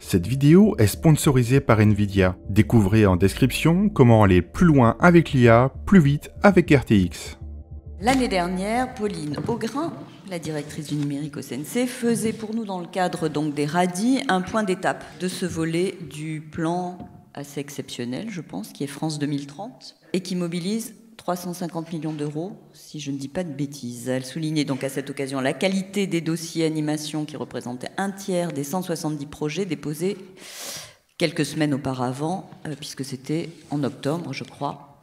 Cette vidéo est sponsorisée par Nvidia. Découvrez en description comment aller plus loin avec l'IA, plus vite avec RTX. L'année dernière, Pauline Augrain, la directrice du numérique au CNC, faisait pour nous, dans le cadre donc des RADI, un point d'étape de ce volet du plan assez exceptionnel, je pense, qui est France 2030, et qui mobilise 350 millions d'euros, si je ne dis pas de bêtises. Elle soulignait donc à cette occasion la qualité des dossiers animation qui représentaient un tiers des 170 projets déposés quelques semaines auparavant, puisque c'était en octobre, je crois.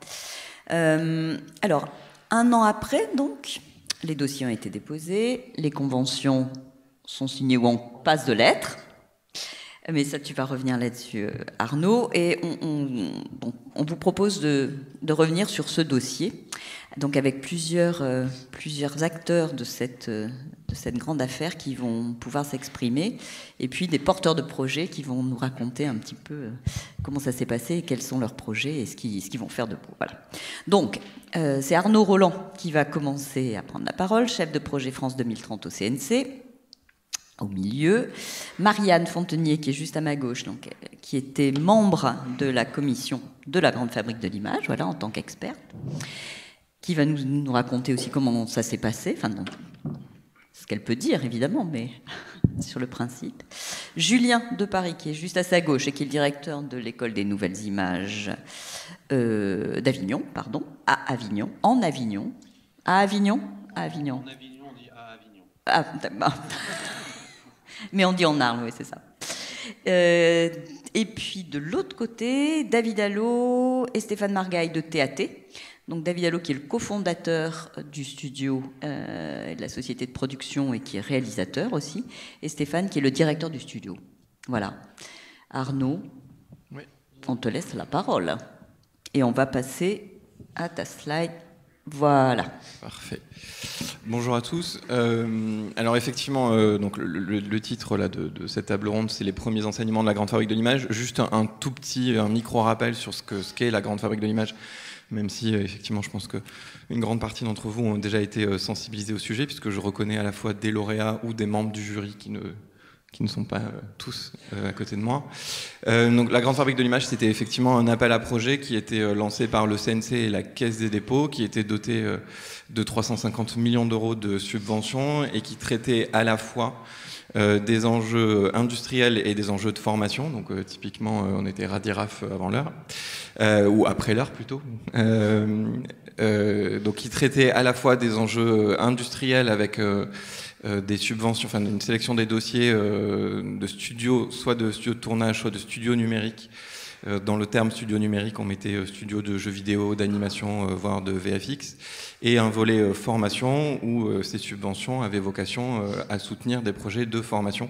Alors, un an après, donc, les dossiers ont été déposés, les conventions sont signées ou en passe de lettres. Mais ça, tu vas revenir là-dessus, Arnaud. Et on vous propose de revenir sur ce dossier, donc avec plusieurs acteurs de cette grande affaire qui vont pouvoir s'exprimer, et puis des porteurs de projets qui vont nous raconter un petit peu comment ça s'est passé, quels sont leurs projets et ce qu'ils vont faire de beau. Voilà. Donc, c'est Arnaud Roland qui va commencer à prendre la parole, chef de projet France 2030 au CNC. Au milieu, Marianne Fontenier, qui est juste à ma gauche, donc, qui était membre de la commission de la Grande Fabrique de l'Image, voilà, en tant qu'experte, qui va nous raconter aussi comment ça s'est passé, enfin, non, ce qu'elle peut dire, évidemment, mais sur le principe. Julien de Paris, qui est juste à sa gauche et qui est le directeur de l'École des Nouvelles Images d'Avignon, pardon, à Avignon, en Avignon, à Avignon, à Avignon. En Avignon, on dit à Avignon. Ah, bah. Mais on dit en Arles, oui, c'est ça. Et puis de l'autre côté, David Allo et Stéphane Margaille de TAT. Donc David Allo qui est le cofondateur du studio et de la société de production et qui est réalisateur aussi. Et Stéphane qui est le directeur du studio. Voilà. Arnaud, oui. On te laisse la parole. Et on va passer à ta slide. Voilà. Parfait. Bonjour à tous. Alors effectivement, donc le titre là, de cette table ronde, c'est les premiers enseignements de la Grande Fabrique de l'Image. Juste un tout petit, un micro-rappel sur ce qu'est la Grande Fabrique de l'Image, même si effectivement je pense qu'une grande partie d'entre vous ont déjà été sensibilisés au sujet, puisque je reconnais à la fois des lauréats ou des membres du jury qui ne sont pas tous à côté de moi. Donc la Grande Fabrique de l'Image, c'était effectivement un appel à projet qui était lancé par le CNC et la Caisse des dépôts, qui était doté de 350 millions d'euros de subventions et qui traitait à la fois des enjeux industriels et des enjeux de formation. Donc typiquement, on était radiraf avant l'heure, ou après l'heure plutôt. Donc qui traitait à la fois des enjeux industriels avec des subventions, enfin une sélection des dossiers de studios, soit de studios de tournage, soit de studios numériques. Dans le terme studio numérique, on mettait studio de jeux vidéo, d'animation, voire de VFX, et un volet formation où ces subventions avaient vocation à soutenir des projets de formation,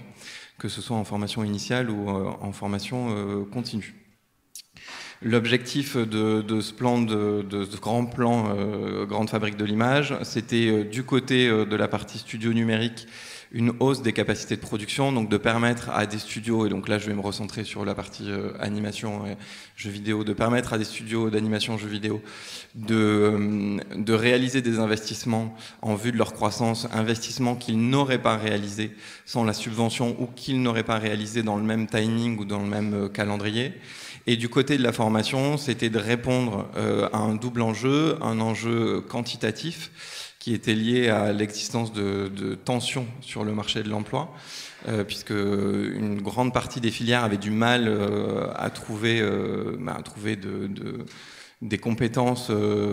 que ce soit en formation initiale ou en formation continue. L'objectif de ce plan, de ce grand plan Grande Fabrique de l'Image, c'était du côté de la partie studio numérique, une hausse des capacités de production, donc de permettre à des studios, et donc là je vais me recentrer sur la partie animation et jeux vidéo, de permettre à des studios d'animation jeux vidéo de réaliser des investissements en vue de leur croissance, investissements qu'ils n'auraient pas réalisés sans la subvention ou qu'ils n'auraient pas réalisés dans le même timing ou dans le même calendrier. Et du côté de la formation, c'était de répondre à un double enjeu, un enjeu quantitatif qui était lié à l'existence de tensions sur le marché de l'emploi, puisque une grande partie des filières avaient du mal à trouver des compétences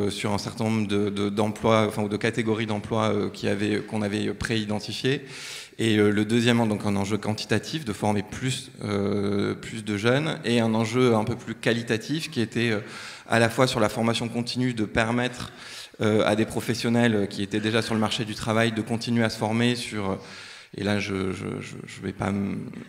sur un certain nombre d'emplois, enfin, ou de catégories d'emplois qu'on avait pré-identifiées. Et le deuxième, donc un enjeu quantitatif, de former plus de jeunes, et un enjeu un peu plus qualitatif, qui était à la fois sur la formation continue, de permettre à des professionnels qui étaient déjà sur le marché du travail de continuer à se former sur... Et là, je ne vais pas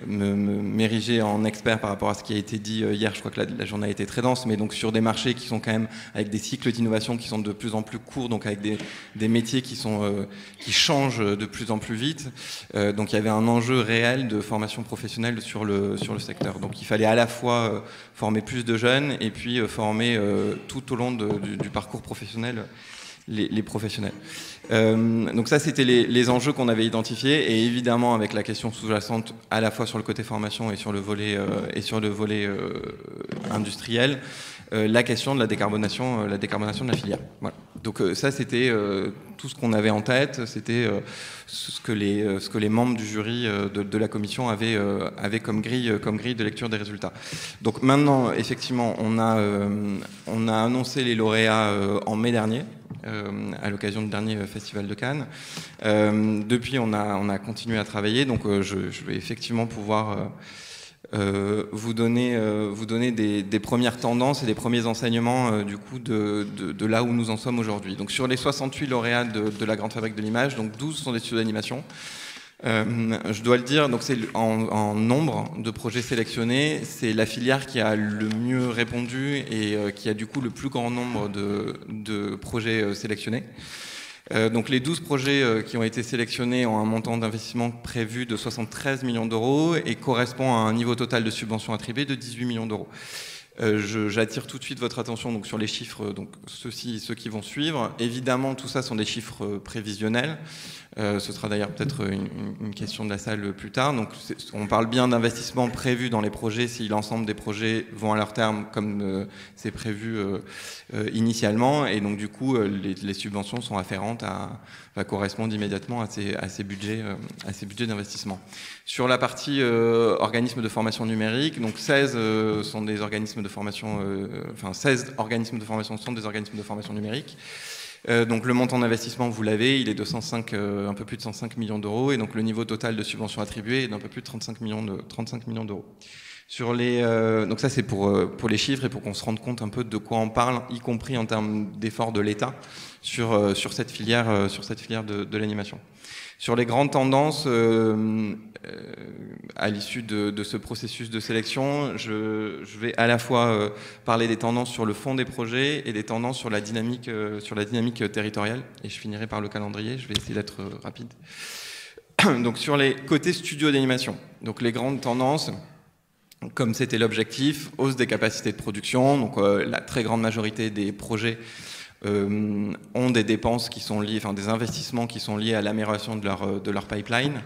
m'ériger en expert par rapport à ce qui a été dit hier. Je crois que la journée a été très dense, mais donc sur des marchés qui sont quand même avec des cycles d'innovation qui sont de plus en plus courts, donc avec des métiers qui changent de plus en plus vite. Donc il y avait un enjeu réel de formation professionnelle sur le secteur. Donc il fallait à la fois former plus de jeunes et puis former tout au long du parcours professionnel les professionnels. Donc ça, c'était les enjeux qu'on avait identifiés, et évidemment avec la question sous-jacente à la fois sur le côté formation et sur le volet industriel, la question de la décarbonation de la filière. Voilà. Donc ça, c'était tout ce qu'on avait en tête, c'était ce que les membres du jury de la commission avaient comme grille de lecture des résultats. Donc maintenant, effectivement, on a annoncé les lauréats en mai dernier, à l'occasion du dernier festival de Cannes. Depuis, on a continué à travailler, donc je vais effectivement pouvoir vous donner des premières tendances et des premiers enseignements du coup de là où nous en sommes aujourd'hui. Donc sur les 68 lauréats de la Grande Fabrique de l'Image, donc 12 sont des studios d'animation. Je dois le dire, donc c'est en nombre de projets sélectionnés, c'est la filière qui a le mieux répondu et qui a du coup le plus grand nombre de projets sélectionnés. Donc les 12 projets qui ont été sélectionnés ont un montant d'investissement prévu de 73 millions d'euros et correspond à un niveau total de subventions attribuées de 18 millions d'euros. J'attire tout de suite votre attention donc, sur les chiffres, donc ceux qui vont suivre. Évidemment, tout ça sont des chiffres prévisionnels. Ce sera d'ailleurs peut-être une question de la salle plus tard. Donc, on parle bien d'investissement prévu dans les projets si l'ensemble des projets vont à leur terme comme c'est prévu initialement. Et donc, du coup, les subventions sont afférentes correspondent immédiatement à ces budgets d'investissement. Sur la partie organismes de formation numérique, donc 16 sont des organismes de formation, 16 organismes de formation sont des organismes de formation numérique. Donc le montant d'investissement, vous l'avez, il est de un peu plus de 105 millions d'euros, et donc le niveau total de subventions attribuées est d'un peu plus de 35 millions d'euros. Sur donc ça c'est pour les chiffres et pour qu'on se rende compte un peu de quoi on parle, y compris en termes d'efforts de l'État sur cette filière de l'animation. Sur les grandes tendances, à l'issue de ce processus de sélection, je vais à la fois parler des tendances sur le fond des projets et des tendances sur la dynamique territoriale. Et je finirai par le calendrier, je vais essayer d'être rapide. Donc sur les côtés studio d'animation, donc les grandes tendances, comme c'était l'objectif, hausse des capacités de production, donc la très grande majorité des projets ont des dépenses qui sont liées, des investissements qui sont liés à l'amélioration de leur pipeline.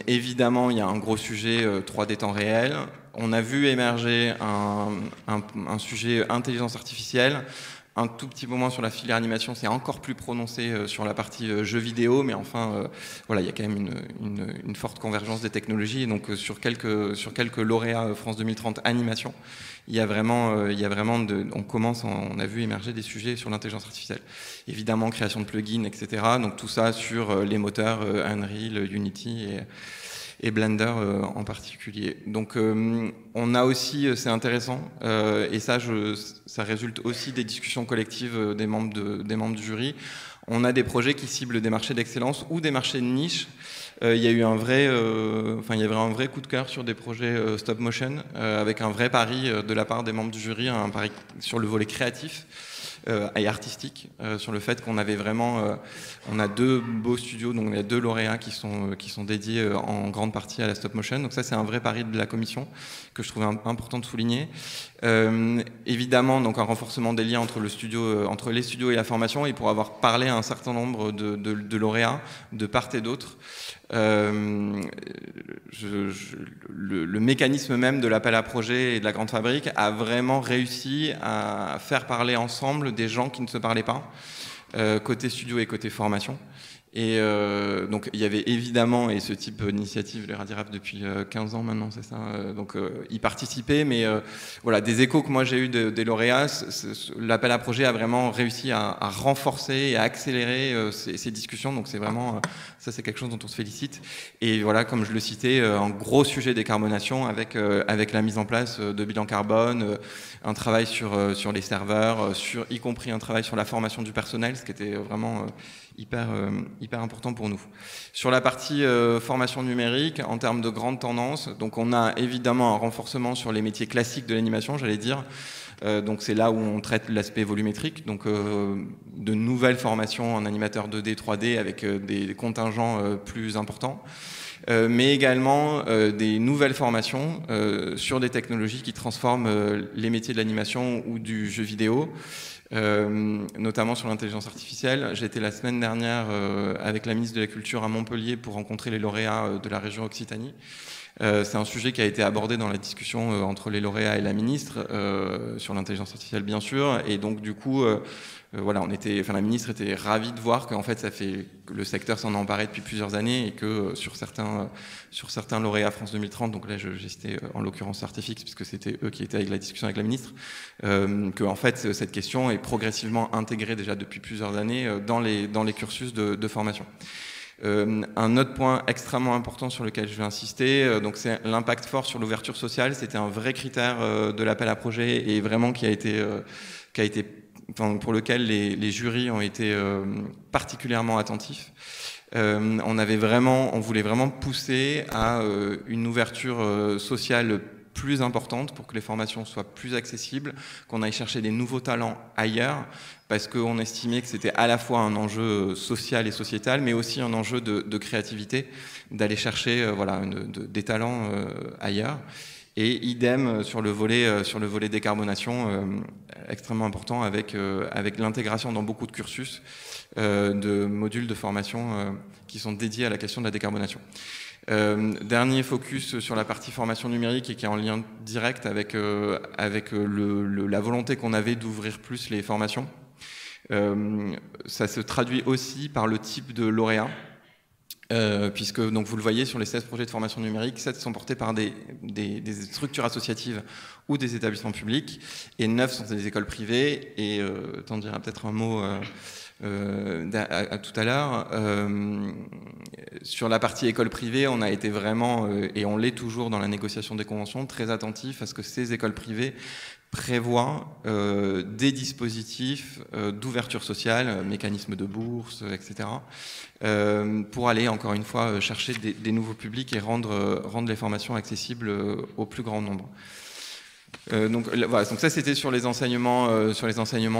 Évidemment, il y a un gros sujet 3D temps réel. On a vu émerger un sujet intelligence artificielle. Un tout petit peu moins sur la filière animation, c'est encore plus prononcé sur la partie jeux vidéo, mais enfin, voilà, il y a quand même une forte convergence des technologies. Et donc, sur quelques lauréats France 2030 animation, on a vu émerger des sujets sur l'intelligence artificielle. Évidemment, création de plugins, etc. Donc, tout ça sur les moteurs Unreal, Unity et Blender en particulier. Donc on a aussi, c'est intéressant, et ça résulte aussi des discussions collectives des membres du jury, on a des projets qui ciblent des marchés d'excellence ou des marchés de niche. Il y a eu un vrai coup de cœur sur des projets stop motion, avec un vrai pari de la part des membres du jury, un pari sur le volet créatif et artistique, sur le fait qu'on avait vraiment, on a 2 beaux studios, donc il y a 2 lauréats qui sont dédiés en grande partie à la stop motion. Donc ça, c'est un vrai pari de la commission que je trouvais important de souligner. Évidemment, donc un renforcement des liens entre les studios et la formation, et pour avoir parlé à un certain nombre de lauréats de part et d'autre. Le mécanisme même de l'appel à projet et de la Grande Fabrique a vraiment réussi à faire parler ensemble des gens qui ne se parlaient pas, côté studio et côté formation. Et donc il y avait évidemment, et ce type d'initiative, les Radiraf depuis 15 ans maintenant, c'est ça, donc y participer, mais voilà, des échos que moi j'ai eu des lauréats, l'appel à projet a vraiment réussi à renforcer et à accélérer ces discussions, donc c'est vraiment, ça c'est quelque chose dont on se félicite. Et voilà, comme je le citais, un gros sujet décarbonation avec la mise en place de bilan carbone, un travail sur les serveurs, y compris un travail sur la formation du personnel, ce qui était vraiment hyper important pour nous. Sur la partie formation numérique, en termes de grandes tendances, donc on a évidemment un renforcement sur les métiers classiques de l'animation, j'allais dire. Donc c'est là où on traite l'aspect volumétrique, donc de nouvelles formations en animateur 2D, 3D avec des contingents plus importants. mais également des nouvelles formations sur des technologies qui transforment les métiers de l'animation ou du jeu vidéo, notamment sur l'intelligence artificielle. J'étais la semaine dernière avec la ministre de la Culture à Montpellier pour rencontrer les lauréats de la région Occitanie. C'est un sujet qui a été abordé dans la discussion entre les lauréats et la ministre sur l'intelligence artificielle, bien sûr, et donc du coup voilà, la ministre était ravie de voir qu'en fait que le secteur s'en est emparé depuis plusieurs années et que sur certains lauréats France 2030, donc là j'ai cité en l'occurrence Artifix puisque c'était eux qui étaient avec la discussion avec la ministre, que en fait cette question est progressivement intégrée déjà depuis plusieurs années dans les cursus de formation. Un autre point extrêmement important sur lequel je vais insister, donc c'est l'impact fort sur l'ouverture sociale. C'était un vrai critère de l'appel à projet et vraiment pour lequel les jurys ont été particulièrement attentifs. On voulait vraiment pousser à une ouverture sociale plus importante pour que les formations soient plus accessibles, qu'on aille chercher des nouveaux talents ailleurs, parce qu'on estimait que c'était à la fois un enjeu social et sociétal, mais aussi un enjeu de créativité, d'aller chercher des talents ailleurs. Et idem sur le volet décarbonation, extrêmement important avec l'intégration dans beaucoup de cursus de modules de formation qui sont dédiés à la question de la décarbonation. Dernier focus sur la partie formation numérique et qui est en lien direct avec la volonté qu'on avait d'ouvrir plus les formations. Ça se traduit aussi par le type de lauréat. Puisque donc vous le voyez sur les 16 projets de formation numérique, 7 sont portés par des structures associatives ou des établissements publics et 9 sont des écoles privées et t'en diras peut-être un mot tout à l'heure. Sur la partie école privée, on a été vraiment, et on l'est toujours dans la négociation des conventions, très attentif à ce que ces écoles privées prévoit des dispositifs d'ouverture sociale, mécanismes de bourse, etc., pour aller, encore une fois, chercher des nouveaux publics et rendre les formations accessibles au plus grand nombre. Donc ça c'était sur les enseignements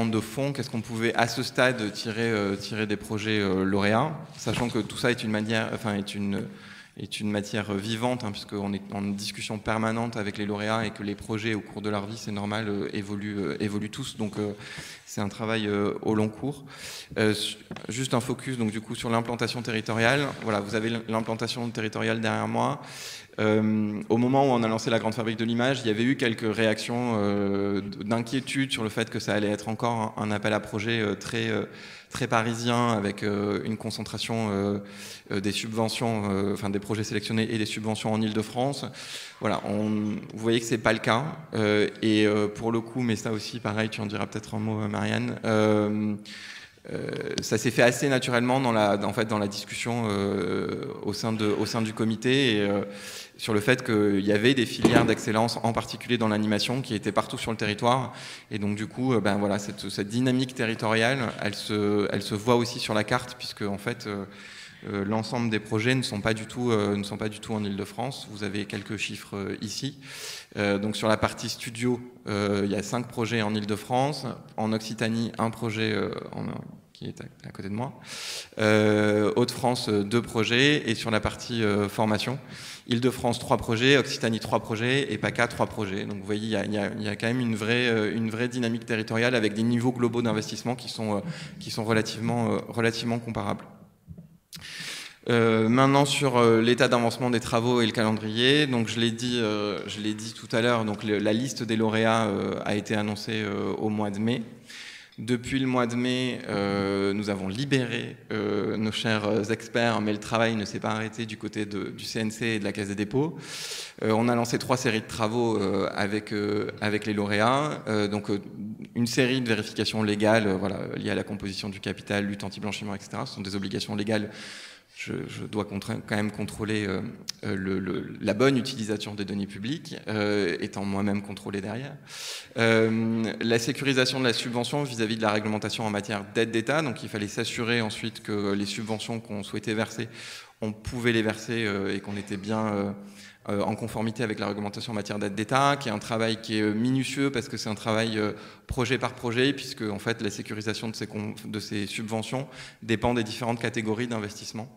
de fond. Qu'est-ce qu'on pouvait à ce stade tirer des projets lauréats, sachant que tout ça est une matière vivante, hein, puisqu'on est en discussion permanente avec les lauréats et que les projets au cours de leur vie, c'est normal, évoluent tous. Donc c'est un travail au long cours. Juste un focus donc du coup sur l'implantation territoriale. Voilà, vous avez l'implantation territoriale derrière moi. Au moment où on a lancé la Grande Fabrique de l'Image, il y avait eu quelques réactions d'inquiétude sur le fait que ça allait être encore un appel à projet très parisien, avec une concentration des subventions, des projets sélectionnés et des subventions en Île-de-France. Voilà, vous voyez que c'est pas le cas. Et pour le coup, mais ça aussi, pareil, tu en diras peut-être un mot, Marianne. Ça s'est fait assez naturellement dans la discussion au sein du comité et sur le fait qu'il y avait des filières d'excellence, en particulier dans l'animation, qui étaient partout sur le territoire. Et donc du coup, cette dynamique territoriale, elle se voit aussi sur la carte, puisque en fait, l'ensemble des projets ne sont pas du tout en Île-de-France. Vous avez quelques chiffres ici. Donc sur la partie studio, il y a 5 projets en Île-de-France. En Occitanie, un projet qui est à côté de moi. Hauts-de-France, 2 projets. Et sur la partie formation, Île-de-France, 3 projets, Occitanie, 3 projets, et PACA, 3 projets. Donc vous voyez, il y a quand même une vraie dynamique territoriale avec des niveaux globaux d'investissement qui sont relativement comparables. Maintenant sur l'état d'avancement des travaux et le calendrier, donc je l'ai dit tout à l'heure, donc la liste des lauréats a été annoncée au mois de mai. Depuis le mois de mai, nous avons libéré nos chers experts, mais le travail ne s'est pas arrêté du côté du CNC et de la Caisse des dépôts. On a lancé 3 séries de travaux avec les lauréats. Donc une série de vérifications légales liées à la composition du capital, lutte anti-blanchiment, etc. Ce sont des obligations légales. Je dois quand même contrôler la bonne utilisation des données publiques, étant moi-même contrôlé derrière. La sécurisation de la subvention vis-à-vis de la réglementation en matière d'aide d'État. Donc il fallait s'assurer ensuite que les subventions qu'on souhaitait verser, on pouvait les verser et qu'on était bien en conformité avec la réglementation en matière d'aide d'État, qui est un travail qui est minutieux parce que c'est un travail projet par projet, puisque en fait la sécurisation de ces subventions dépend des différentes catégories d'investissement.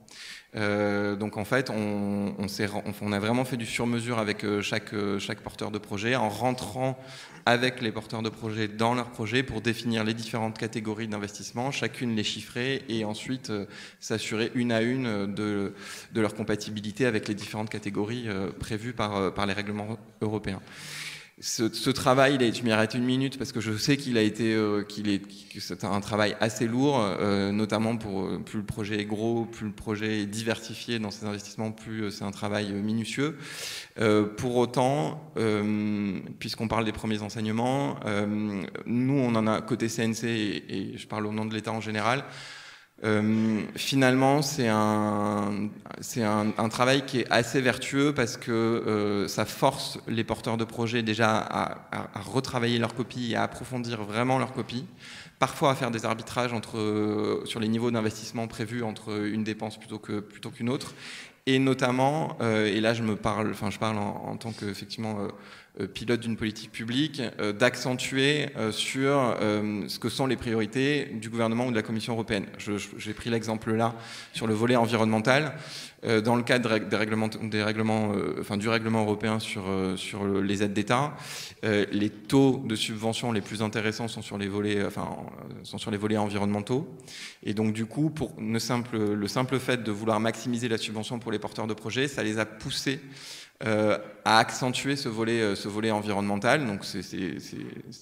Donc en fait, on a vraiment fait du sur-mesure avec chaque porteur de projet, en rentrant avec les porteurs de projet dans leur projet pour définir les différentes catégories d'investissement, chacune les chiffrer et ensuite s'assurer une à une de leur compatibilité avec les différentes catégories prévues par les règlements européens. Ce travail, je m'y arrête une minute parce que je sais que c'est un travail assez lourd, notamment plus le projet est gros, plus le projet est diversifié dans ses investissements, plus c'est un travail minutieux. Pour autant, puisqu'on parle des premiers enseignements, nous on en a côté CNC et je parle au nom de l'État en général. Finalement, c'est un travail qui est assez vertueux parce que ça force les porteurs de projets déjà à retravailler leur copie et à approfondir vraiment leur copie, parfois à faire des arbitrages sur les niveaux d'investissement prévus entre une dépense plutôt qu'une autre, et notamment, et là je parle en tant qu'effectivement pilote d'une politique publique, d'accentuer sur ce que sont les priorités du gouvernement ou de la Commission européenne. J'ai pris l'exemple là sur le volet environnemental. Dans le cadre du règlement européen sur les aides d'État, les taux de subvention les plus intéressants sont sur les volets environnementaux. Et donc du coup, pour le simple fait de vouloir maximiser la subvention pour les porteurs de projets, ça les a poussés à accentuer ce volet environnemental. Donc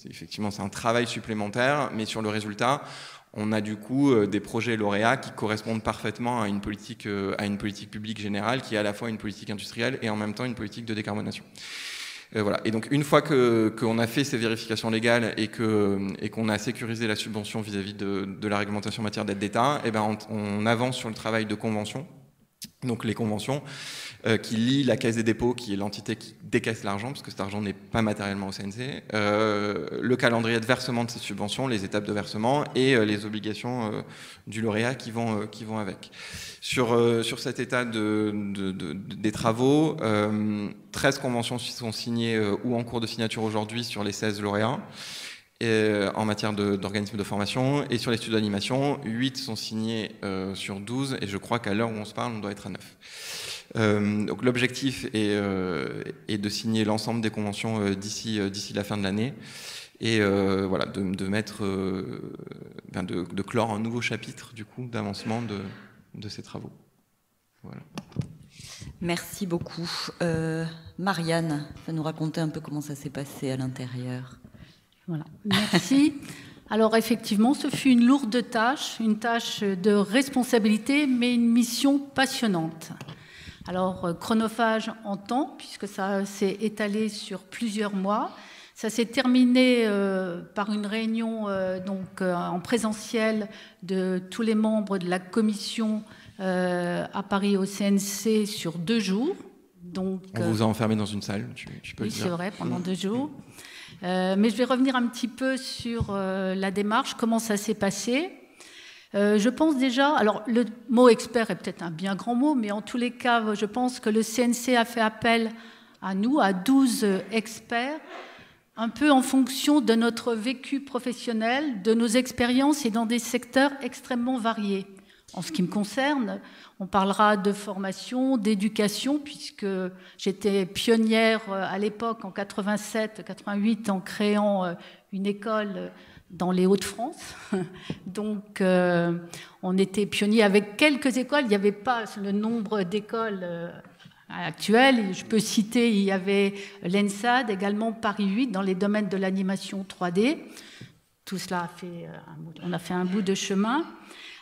effectivement c'est un travail supplémentaire, mais sur le résultat, on a du coup des projets lauréats qui correspondent parfaitement à une politique publique générale qui est à la fois une politique industrielle et en même temps une politique de décarbonation. Voilà. Et donc une fois qu'on a fait ces vérifications légales et qu'on a sécurisé la subvention vis-à-vis de la réglementation en matière d'aide d'État, eh ben on avance sur le travail de convention. Donc les conventions qui lient la Caisse des dépôts, qui est l'entité qui décaisse l'argent, parce que cet argent n'est pas matériellement au CNC, le calendrier de versement de ces subventions, les étapes de versement et les obligations du lauréat qui vont avec. Sur cet état des travaux, 13 conventions sont signées ou en cours de signature aujourd'hui sur les 16 lauréats. En matière d'organismes de formation, et sur les studios d'animation, 8 sont signés sur 12, et je crois qu'à l'heure où on se parle, on doit être à 9. Donc l'objectif est de signer l'ensemble des conventions d'ici la fin de l'année, et voilà, de clore un nouveau chapitre du coup d'avancement de ces travaux. Voilà. Merci beaucoup. Marianne va nous raconter un peu comment ça s'est passé à l'intérieur. Voilà, merci. Alors effectivement, ce fut une lourde tâche, une tâche de responsabilité, mais une mission passionnante. Alors chronophage en temps, puisque ça s'est étalé sur plusieurs mois. Ça s'est terminé par une réunion en présentiel de tous les membres de la commission à Paris au CNC sur 2 jours. Donc, on vous a enfermé dans une salle, tu peux le dire. Oui, c'est vrai, pendant 2 jours. Mais je vais revenir un petit peu sur la démarche, comment ça s'est passé. Je pense déjà, alors le mot expert est peut-être un bien grand mot, mais en tous les cas, je pense que le CNC a fait appel à nous, à 12 experts, un peu en fonction de notre vécu professionnel, de nos expériences et dans des secteurs extrêmement variés. En ce qui me concerne, on parlera de formation, d'éducation, puisque j'étais pionnière à l'époque, en 87-88, en créant une école dans les Hauts-de-France. Donc, on était pionniers avec quelques écoles. Il n'y avait pas le nombre d'écoles actuelles. Je peux citer, il y avait l'ENSAD, également Paris 8, dans les domaines de l'animation 3D. Tout cela on a fait un bout de chemin.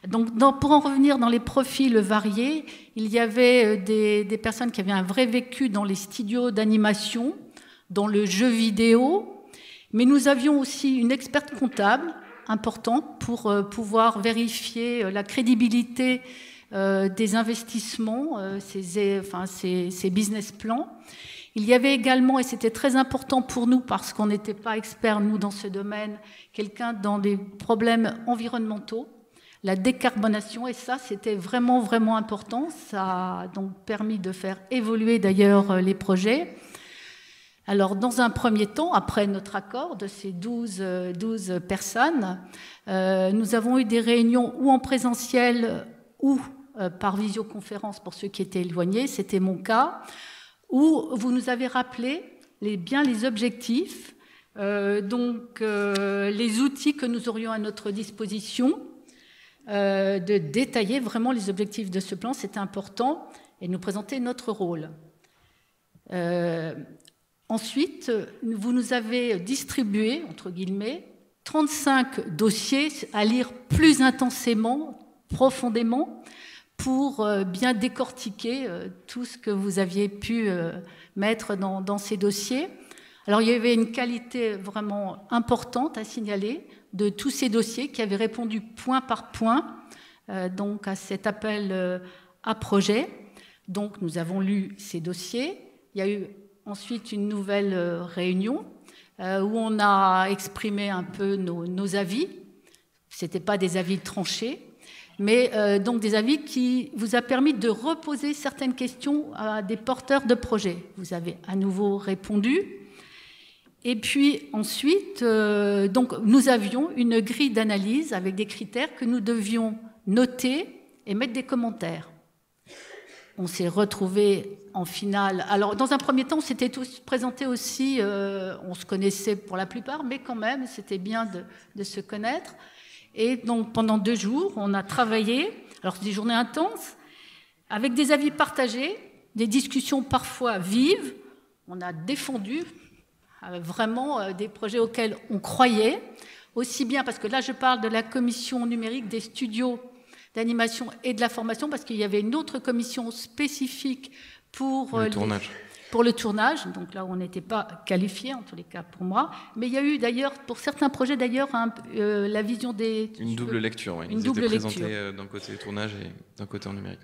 Donc, pour en revenir dans les profils variés, il y avait des personnes qui avaient un vrai vécu dans les studios d'animation, dans le jeu vidéo, mais nous avions aussi une experte comptable importante pour pouvoir vérifier la crédibilité des investissements, ces business plans. Il y avait également, et c'était très important pour nous parce qu'on n'était pas experts, nous, dans ce domaine, quelqu'un dans des problèmes environnementaux, la décarbonation, et ça, c'était vraiment, vraiment important. Ça a donc permis de faire évoluer d'ailleurs les projets. Alors, dans un premier temps, après notre accord de ces 12 personnes, nous avons eu des réunions ou en présentiel ou par visioconférence pour ceux qui étaient éloignés, c'était mon cas, où vous nous avez rappelé bien les objectifs, les outils que nous aurions à notre disposition, de détailler vraiment les objectifs de ce plan, c'était important, et nous présenter notre rôle. Ensuite, vous nous avez distribué, entre guillemets, 35 dossiers à lire plus intensément, profondément, pour bien décortiquer tout ce que vous aviez pu mettre dans ces dossiers. Alors, il y avait une qualité vraiment importante à signaler de tous ces dossiers qui avaient répondu point par point donc à cet appel à projet. Donc, nous avons lu ces dossiers. Il y a eu ensuite une nouvelle réunion où on a exprimé un peu nos avis. Ce n'étaient pas des avis tranchés, mais donc des avis qui vous a permis de reposer certaines questions à des porteurs de projets. Vous avez à nouveau répondu. Et puis ensuite, donc, nous avions une grille d'analyse avec des critères que nous devions noter et mettre des commentaires. On s'est retrouvés en finale. Alors, dans un premier temps, on s'était tous présentés aussi, on se connaissait pour la plupart, mais quand même, c'était bien de se connaître. Et donc, pendant 2 jours, on a travaillé, alors c'est des journées intenses, avec des avis partagés, des discussions parfois vives. On a défendu vraiment des projets auxquels on croyait, aussi bien, parce que là, je parle de la commission numérique des studios d'animation et de la formation, parce qu'il y avait une autre commission spécifique pour le tournage, donc là où on n'était pas qualifié, en tous les cas pour moi. Mais il y a eu d'ailleurs, pour certains projets d'ailleurs, la vision des... Une double lecture, oui. Ils étaient présentés d'un côté tournage et d'un côté en numérique.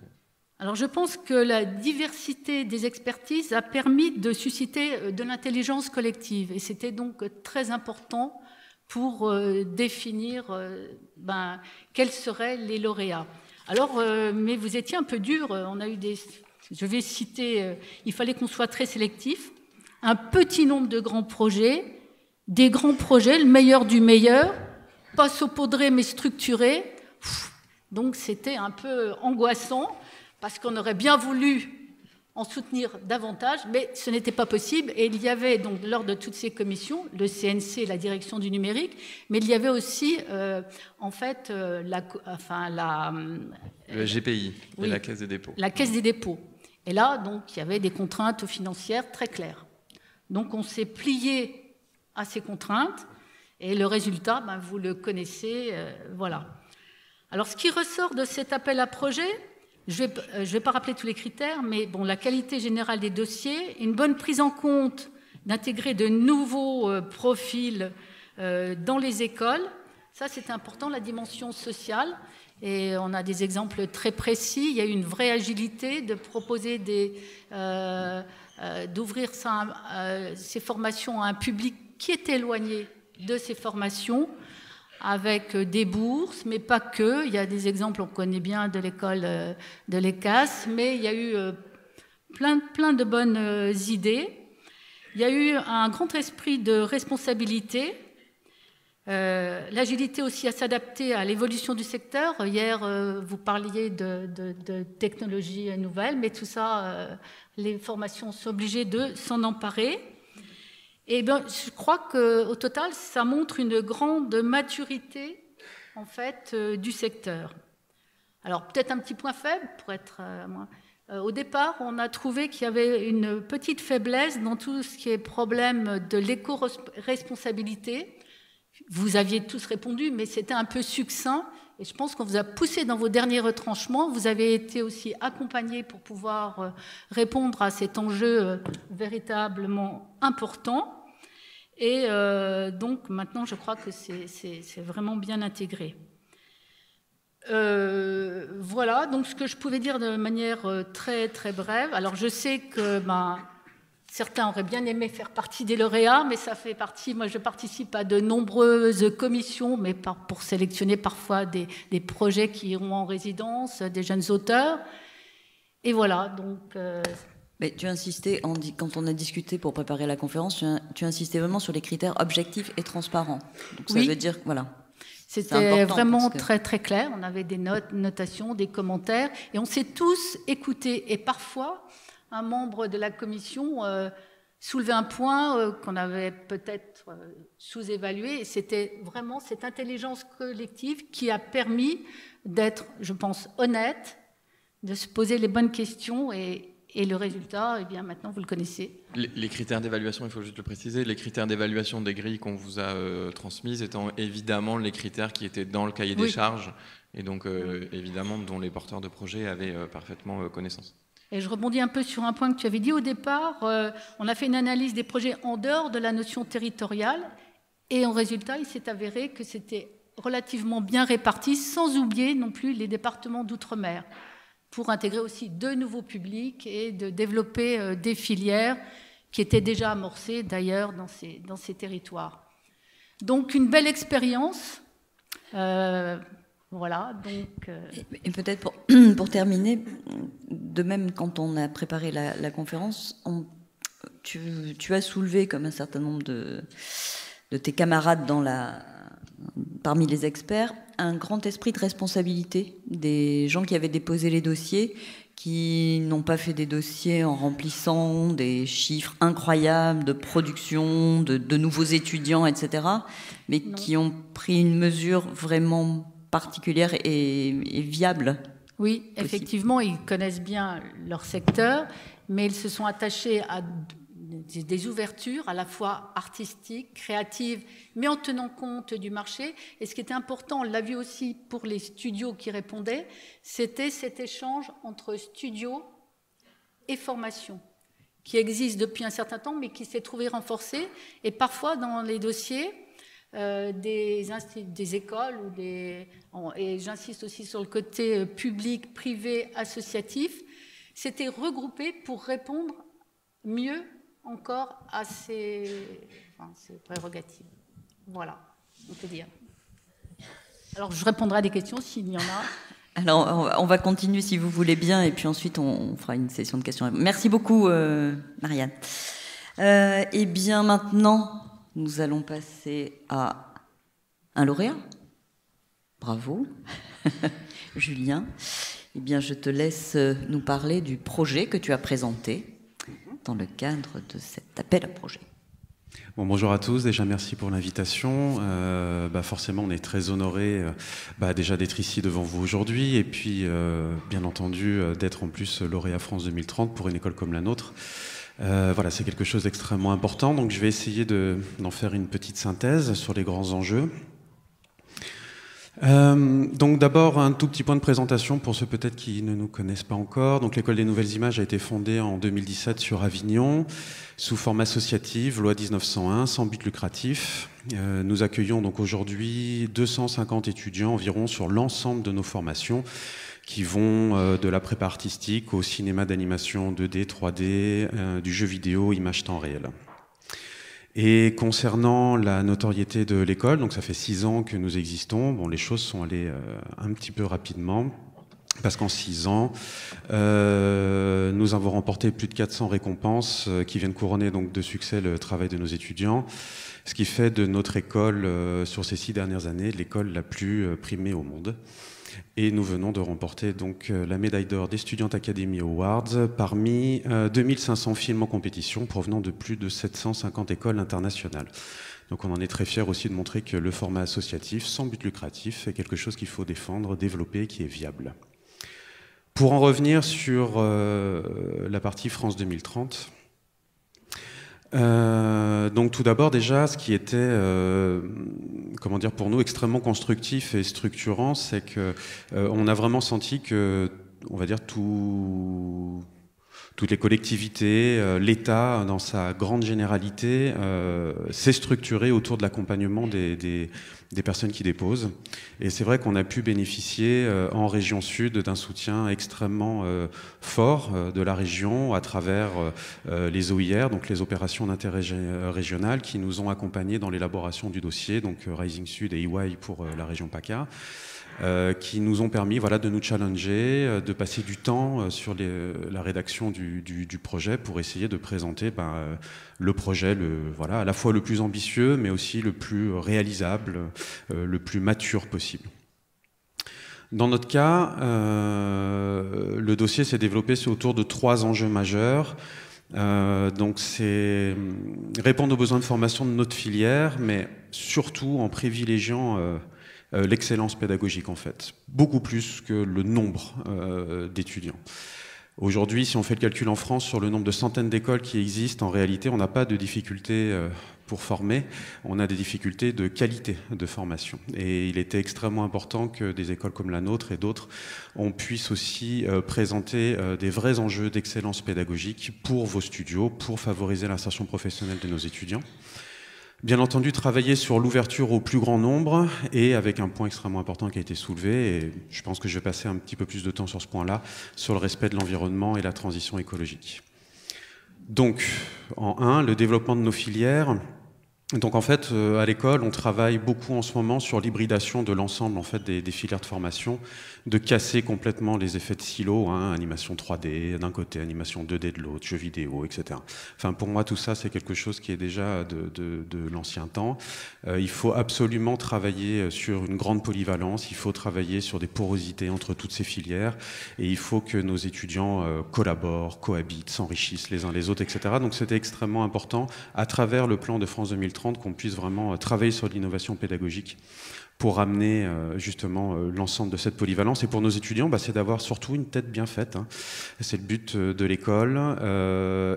Alors je pense que la diversité des expertises a permis de susciter de l'intelligence collective, et c'était donc très important pour définir quels seraient les lauréats. Alors, mais vous étiez un peu dur, on a eu des... Je vais citer, il fallait qu'on soit très sélectif, un petit nombre de grands projets, des grands projets, le meilleur du meilleur, pas saupoudré mais structuré. Donc c'était un peu angoissant, parce qu'on aurait bien voulu en soutenir davantage, mais ce n'était pas possible. Et il y avait donc, lors de toutes ces commissions, le CNC, la direction du numérique, mais il y avait aussi, en fait, le GPI, oui, et la Caisse des dépôts. La Caisse des dépôts. Et là, donc, il y avait des contraintes financières très claires. Donc, on s'est plié à ces contraintes, et le résultat, vous le connaissez, voilà. Alors, ce qui ressort de cet appel à projet, je ne vais pas rappeler tous les critères, mais bon, la qualité générale des dossiers, une bonne prise en compte d'intégrer de nouveaux profils dans les écoles. Ça, c'est important, la dimension sociale. Et on a des exemples très précis. Il y a eu une vraie agilité de proposer d'ouvrir ces formations à un public qui est éloigné de ces formations, avec des bourses, mais pas que. Il y a des exemples, on connaît bien de l'école de l'ECAS, mais il y a eu plein de bonnes idées. Il y a eu un grand esprit de responsabilité, l'agilité aussi à s'adapter à l'évolution du secteur. Hier, vous parliez de technologies nouvelles, mais tout ça, les formations sont obligées de s'en emparer. Et je crois qu'au total, ça montre une grande maturité, en fait, du secteur. Alors, peut-être un petit point faible, pour être au départ, on a trouvé qu'il y avait une petite faiblesse dans tout ce qui est problème de l'éco-responsabilité. Vous aviez tous répondu, mais c'était un peu succinct. Et je pense qu'on vous a poussé dans vos derniers retranchements. Vous avez été aussi accompagnés pour pouvoir répondre à cet enjeu véritablement important. Et donc maintenant, je crois que c'est vraiment bien intégré. Voilà, donc ce que je pouvais dire de manière très, très brève. Alors je sais que certains auraient bien aimé faire partie des lauréats, mais ça fait partie, moi je participe à de nombreuses commissions, mais pour sélectionner parfois des projets qui iront en résidence, des jeunes auteurs. Et voilà, donc... Mais tu insistais, quand on a discuté pour préparer la conférence, tu insistais vraiment sur les critères objectifs et transparents. Donc ça veut dire, voilà. C'était vraiment très très clair. On avait des notations, des commentaires, et on s'est tous écoutés. Et parfois, un membre de la commission soulevait un point qu'on avait peut-être sous-évalué. Et c'était vraiment cette intelligence collective qui a permis d'être, je pense, honnête, de se poser les bonnes questions. Et le résultat, eh bien, maintenant, vous le connaissez. Les critères d'évaluation, il faut juste le préciser, les critères d'évaluation des grilles qu'on vous a transmises étant évidemment les critères qui étaient dans le cahier des charges, et donc évidemment dont les porteurs de projets avaient parfaitement connaissance. Et je rebondis un peu sur un point que tu avais dit au départ. On a fait une analyse des projets en dehors de la notion territoriale, et en résultat, il s'est avéré que c'était relativement bien réparti, sans oublier non plus les départements d'outre-mer, pour intégrer aussi de nouveaux publics et de développer des filières qui étaient déjà amorcées d'ailleurs dans ces territoires. Donc une belle expérience. Voilà. Donc, Et peut-être pour terminer, de même quand on a préparé la conférence, tu as soulevé comme un certain nombre de tes camarades parmi les experts, un grand esprit de responsabilité des gens qui avaient déposé les dossiers, qui n'ont pas fait des dossiers en remplissant des chiffres incroyables de production, de nouveaux étudiants, etc., mais qui ont pris une mesure vraiment particulière et viable. Oui, effectivement, ils connaissent bien leur secteur, mais ils se sont attachés à des ouvertures à la fois artistiques, créatives, mais en tenant compte du marché. Et ce qui était important, on l'a vu aussi pour les studios qui répondaient, c'était cet échange entre studios et formation, qui existe depuis un certain temps, mais qui s'est trouvé renforcé. Et parfois, dans les dossiers, des écoles, et j'insiste aussi sur le côté public, privé, associatif, s'étaient regroupés pour répondre mieux encore à ces prérogatives. Voilà, on peut dire. Alors, je répondrai à des questions s'il y en a. Alors, on va continuer si vous voulez bien, et puis ensuite, on fera une session de questions. Merci beaucoup, Marianne. Eh bien, maintenant, nous allons passer à un lauréat. Bravo, Julien. Eh bien, je te laisse nous parler du projet que tu as présenté dans le cadre de cet appel à projet. Bon, bonjour à tous, déjà merci pour l'invitation. Forcément, on est très honorés déjà d'être ici devant vous aujourd'hui, et puis bien entendu d'être en plus lauréat France 2030 pour une école comme la nôtre. Voilà, c'est quelque chose d'extrêmement important, donc je vais essayer d'en faire une petite synthèse sur les grands enjeux. Donc d'abord un tout petit point de présentation pour ceux peut-être qui ne nous connaissent pas encore. Donc l'école des nouvelles images a été fondée en 2017 sur Avignon sous forme associative, loi 1901, sans but lucratif. Nous accueillons donc aujourd'hui 250 étudiants environ sur l'ensemble de nos formations qui vont de la prépa artistique au cinéma d'animation 2D, 3D, du jeu vidéo, image temps réel. Et concernant la notoriété de l'école, donc ça fait 6 ans que nous existons, bon, les choses sont allées un petit peu rapidement, parce qu'en 6 ans, nous avons remporté plus de 400 récompenses qui viennent couronner donc de succès le travail de nos étudiants, ce qui fait de notre école, sur ces 6 dernières années, l'école la plus primée au monde. Et nous venons de remporter donc la médaille d'or des Student Academy Awards parmi 2500 films en compétition provenant de plus de 750 écoles internationales. Donc on en est très fiers aussi de montrer que le format associatif, sans but lucratif, est quelque chose qu'il faut défendre, développer, qui est viable. Pour en revenir sur la partie France 2030, donc tout d'abord déjà, ce qui était, comment dire, pour nous extrêmement constructif et structurant, c'est que on a vraiment senti que, on va dire, toutes les collectivités, l'État dans sa grande généralité, s'est structuré autour de l'accompagnement des personnes qui déposent. Et c'est vrai qu'on a pu bénéficier en région sud d'un soutien extrêmement fort de la région à travers les OIR, donc les opérations d'intérêt régional, qui nous ont accompagnés dans l'élaboration du dossier, donc Rising Sud et EY pour la région PACA. qui nous ont permis de nous challenger, de passer du temps sur la rédaction du projet pour essayer de présenter le projet à la fois le plus ambitieux, mais aussi le plus réalisable, le plus mature possible. Dans notre cas, le dossier s'est développé autour de 3 enjeux majeurs. Donc c'est répondre aux besoins de formation de notre filière, mais surtout en privilégiant l'excellence pédagogique en fait, beaucoup plus que le nombre d'étudiants. Aujourd'hui, si on fait le calcul en France sur le nombre de centaines d'écoles qui existent, en réalité, on n'a pas de difficultés pour former, on a des difficultés de qualité de formation. Et il était extrêmement important que des écoles comme la nôtre et d'autres, on puisse aussi présenter des vrais enjeux d'excellence pédagogique pour vos studios, pour favoriser l'insertion professionnelle de nos étudiants. Bien entendu, travailler sur l'ouverture au plus grand nombre et avec un point extrêmement important qui a été soulevé, et je pense que je vais passer un petit peu plus de temps sur ce point-là, sur le respect de l'environnement et la transition écologique. Donc, en 1, le développement de nos filières. Donc en fait, à l'école, on travaille beaucoup en ce moment sur l'hybridation de l'ensemble des filières de formation, de casser complètement les effets de silo, animation 3D d'un côté, animation 2D de l'autre, jeux vidéo, etc. Enfin, pour moi, tout ça, c'est quelque chose qui est déjà de l'ancien temps. Il faut absolument travailler sur une grande polyvalence, il faut travailler sur des porosités entre toutes ces filières, et il faut que nos étudiants collaborent, cohabitent, s'enrichissent les uns les autres, etc. Donc c'était extrêmement important, à travers le plan de France 2030, qu'on puisse vraiment travailler sur l'innovation pédagogique pour amener justement l'ensemble de cette polyvalence. Et pour nos étudiants, c'est d'avoir surtout une tête bien faite. C'est le but de l'école.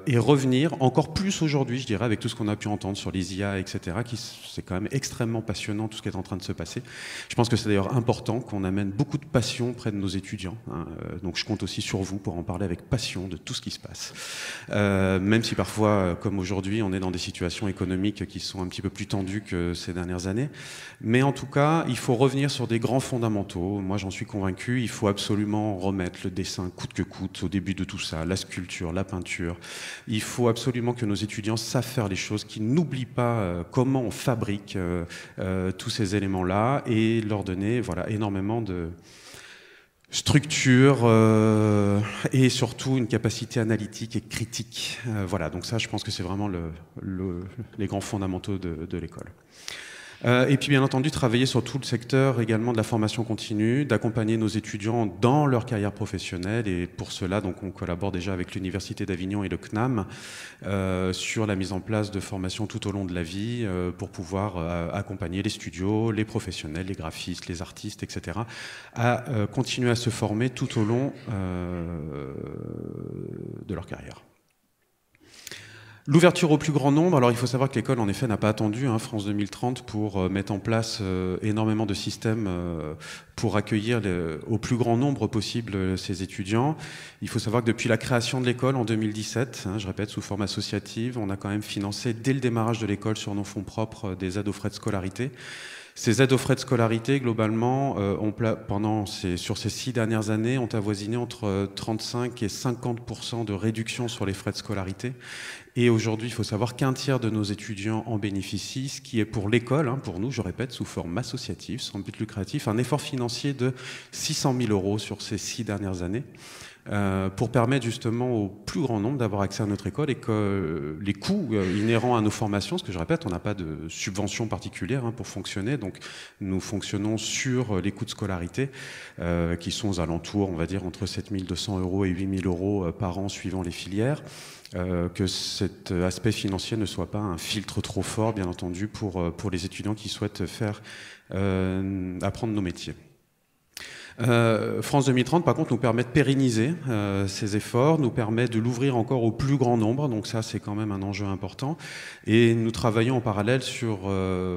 Et revenir encore plus aujourd'hui, je dirais, avec tout ce qu'on a pu entendre sur les IA, etc., c'est quand même extrêmement passionnant tout ce qui est en train de se passer. Je pense que c'est d'ailleurs important qu'on amène beaucoup de passion près de nos étudiants. Donc je compte aussi sur vous pour en parler avec passion de tout ce qui se passe. Même si parfois, comme aujourd'hui, on est dans des situations économiques qui sont un petit peu plus tendues que ces dernières années. Mais en tout cas, il faut revenir sur des grands fondamentaux. Moi, j'en suis convaincu, il faut absolument remettre le dessin coûte que coûte au début de tout ça, la sculpture, la peinture. Il faut absolument que nos étudiants savent faire les choses, qu'ils n'oublient pas comment on fabrique tous ces éléments-là et leur donner énormément de structure et surtout une capacité analytique et critique. Donc ça, je pense que c'est vraiment les grands fondamentaux de l'école. Et puis bien entendu travailler sur tout le secteur également de la formation continue, d'accompagner nos étudiants dans leur carrière professionnelle, et pour cela donc on collabore déjà avec l'Université d'Avignon et le CNAM sur la mise en place de formations tout au long de la vie pour pouvoir accompagner les studios, les professionnels, les graphistes, les artistes, etc. à continuer à se former tout au long de leur carrière. L'ouverture au plus grand nombre, alors il faut savoir que l'école en effet n'a pas attendu France 2030 pour mettre en place énormément de systèmes pour accueillir au plus grand nombre possible ces étudiants. Il faut savoir que depuis la création de l'école en 2017, je répète, sous forme associative, on a quand même financé dès le démarrage de l'école sur nos fonds propres des aides aux frais de scolarité. Ces aides aux frais de scolarité, globalement, sur ces 6 dernières années, ont avoisiné entre 35 et 50% de réduction sur les frais de scolarité. Et aujourd'hui, il faut savoir qu'un tiers de nos étudiants en bénéficient, ce qui est pour l'école, pour nous, je répète, sous forme associative, sans but lucratif, un effort financier de 600 000 € sur ces 6 dernières années. Pour permettre justement au plus grand nombre d'avoir accès à notre école, et que les coûts inhérents à nos formations, parce que je répète, on n'a pas de subvention particulière pour fonctionner, donc nous fonctionnons sur les coûts de scolarité qui sont aux alentours, on va dire, entre 7 200 € et 8 000 € par an suivant les filières. Que cet aspect financier ne soit pas un filtre trop fort, bien entendu, pour les étudiants qui souhaitent faire apprendre nos métiers. France 2030, par contre, nous permet de pérenniser ces efforts, nous permet de l'ouvrir encore au plus grand nombre, donc ça c'est quand même un enjeu important. Et nous travaillons en parallèle sur,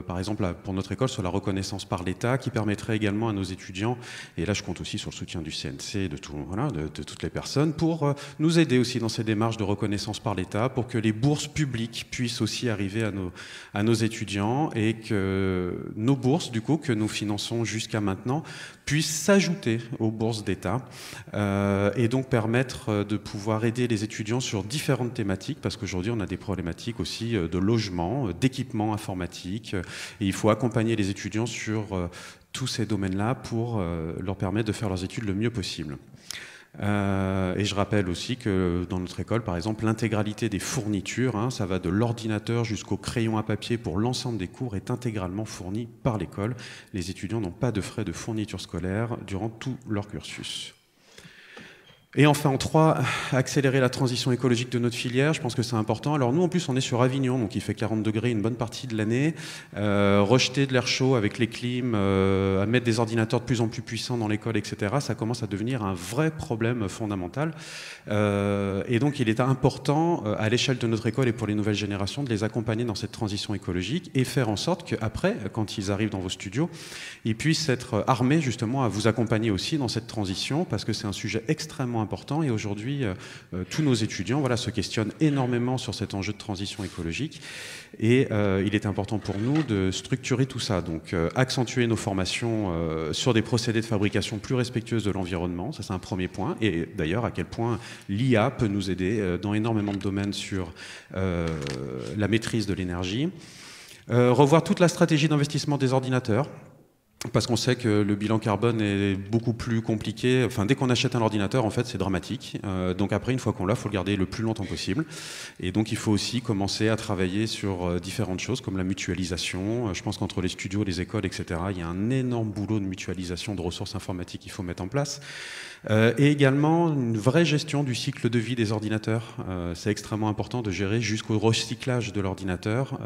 par exemple pour notre école, sur la reconnaissance par l'État, qui permettrait également à nos étudiants, et là je compte aussi sur le soutien du CNC, de toutes les personnes, pour nous aider aussi dans ces démarches de reconnaissance par l'État, pour que les bourses publiques puissent aussi arriver à nos étudiants, et que nos bourses, du coup, que nous finançons jusqu'à maintenant, puissent s'ajouter aux bourses d'État et donc permettre de pouvoir aider les étudiants sur différentes thématiques, parce qu'aujourd'hui on a des problématiques aussi de logement, d'équipement informatique, et il faut accompagner les étudiants sur tous ces domaines-là pour leur permettre de faire leurs études le mieux possible. Et je rappelle aussi que dans notre école, par exemple, l'intégralité des fournitures, ça va de l'ordinateur jusqu'au crayon à papier pour l'ensemble des cours, est intégralement fournie par l'école. Les étudiants n'ont pas de frais de fourniture scolaire durant tout leur cursus. Et enfin, en 3, accélérer la transition écologique de notre filière, je pense que c'est important. Alors nous, en plus, on est sur Avignon, donc il fait 40 degrés une bonne partie de l'année. Rejeter de l'air chaud avec les clims, à mettre des ordinateurs de plus en plus puissants dans l'école, etc., ça commence à devenir un vrai problème fondamental. Et donc il est important, à l'échelle de notre école et pour les nouvelles générations, de les accompagner dans cette transition écologique et faire en sorte qu'après, quand ils arrivent dans vos studios, ils puissent être armés justement à vous accompagner aussi dans cette transition, parce que c'est un sujet extrêmement important et aujourd'hui tous nos étudiants se questionnent énormément sur cet enjeu de transition écologique et il est important pour nous de structurer tout ça, donc accentuer nos formations sur des procédés de fabrication plus respectueux de l'environnement, ça c'est un premier point, et d'ailleurs à quel point l'IA peut nous aider dans énormément de domaines sur la maîtrise de l'énergie, revoir toute la stratégie d'investissement des ordinateurs, parce qu'on sait que le bilan carbone est beaucoup plus compliqué. Enfin, dès qu'on achète un ordinateur, en fait, c'est dramatique. Donc après, une fois qu'on l'a, il faut le garder le plus longtemps possible. Et donc, il faut aussi commencer à travailler sur différentes choses, comme la mutualisation. Je pense qu'entre les studios, les écoles, etc., il y a un énorme boulot de mutualisation de ressources informatiques qu'il faut mettre en place. Et également une vraie gestion du cycle de vie des ordinateurs. C'est extrêmement important de gérer jusqu'au recyclage de l'ordinateur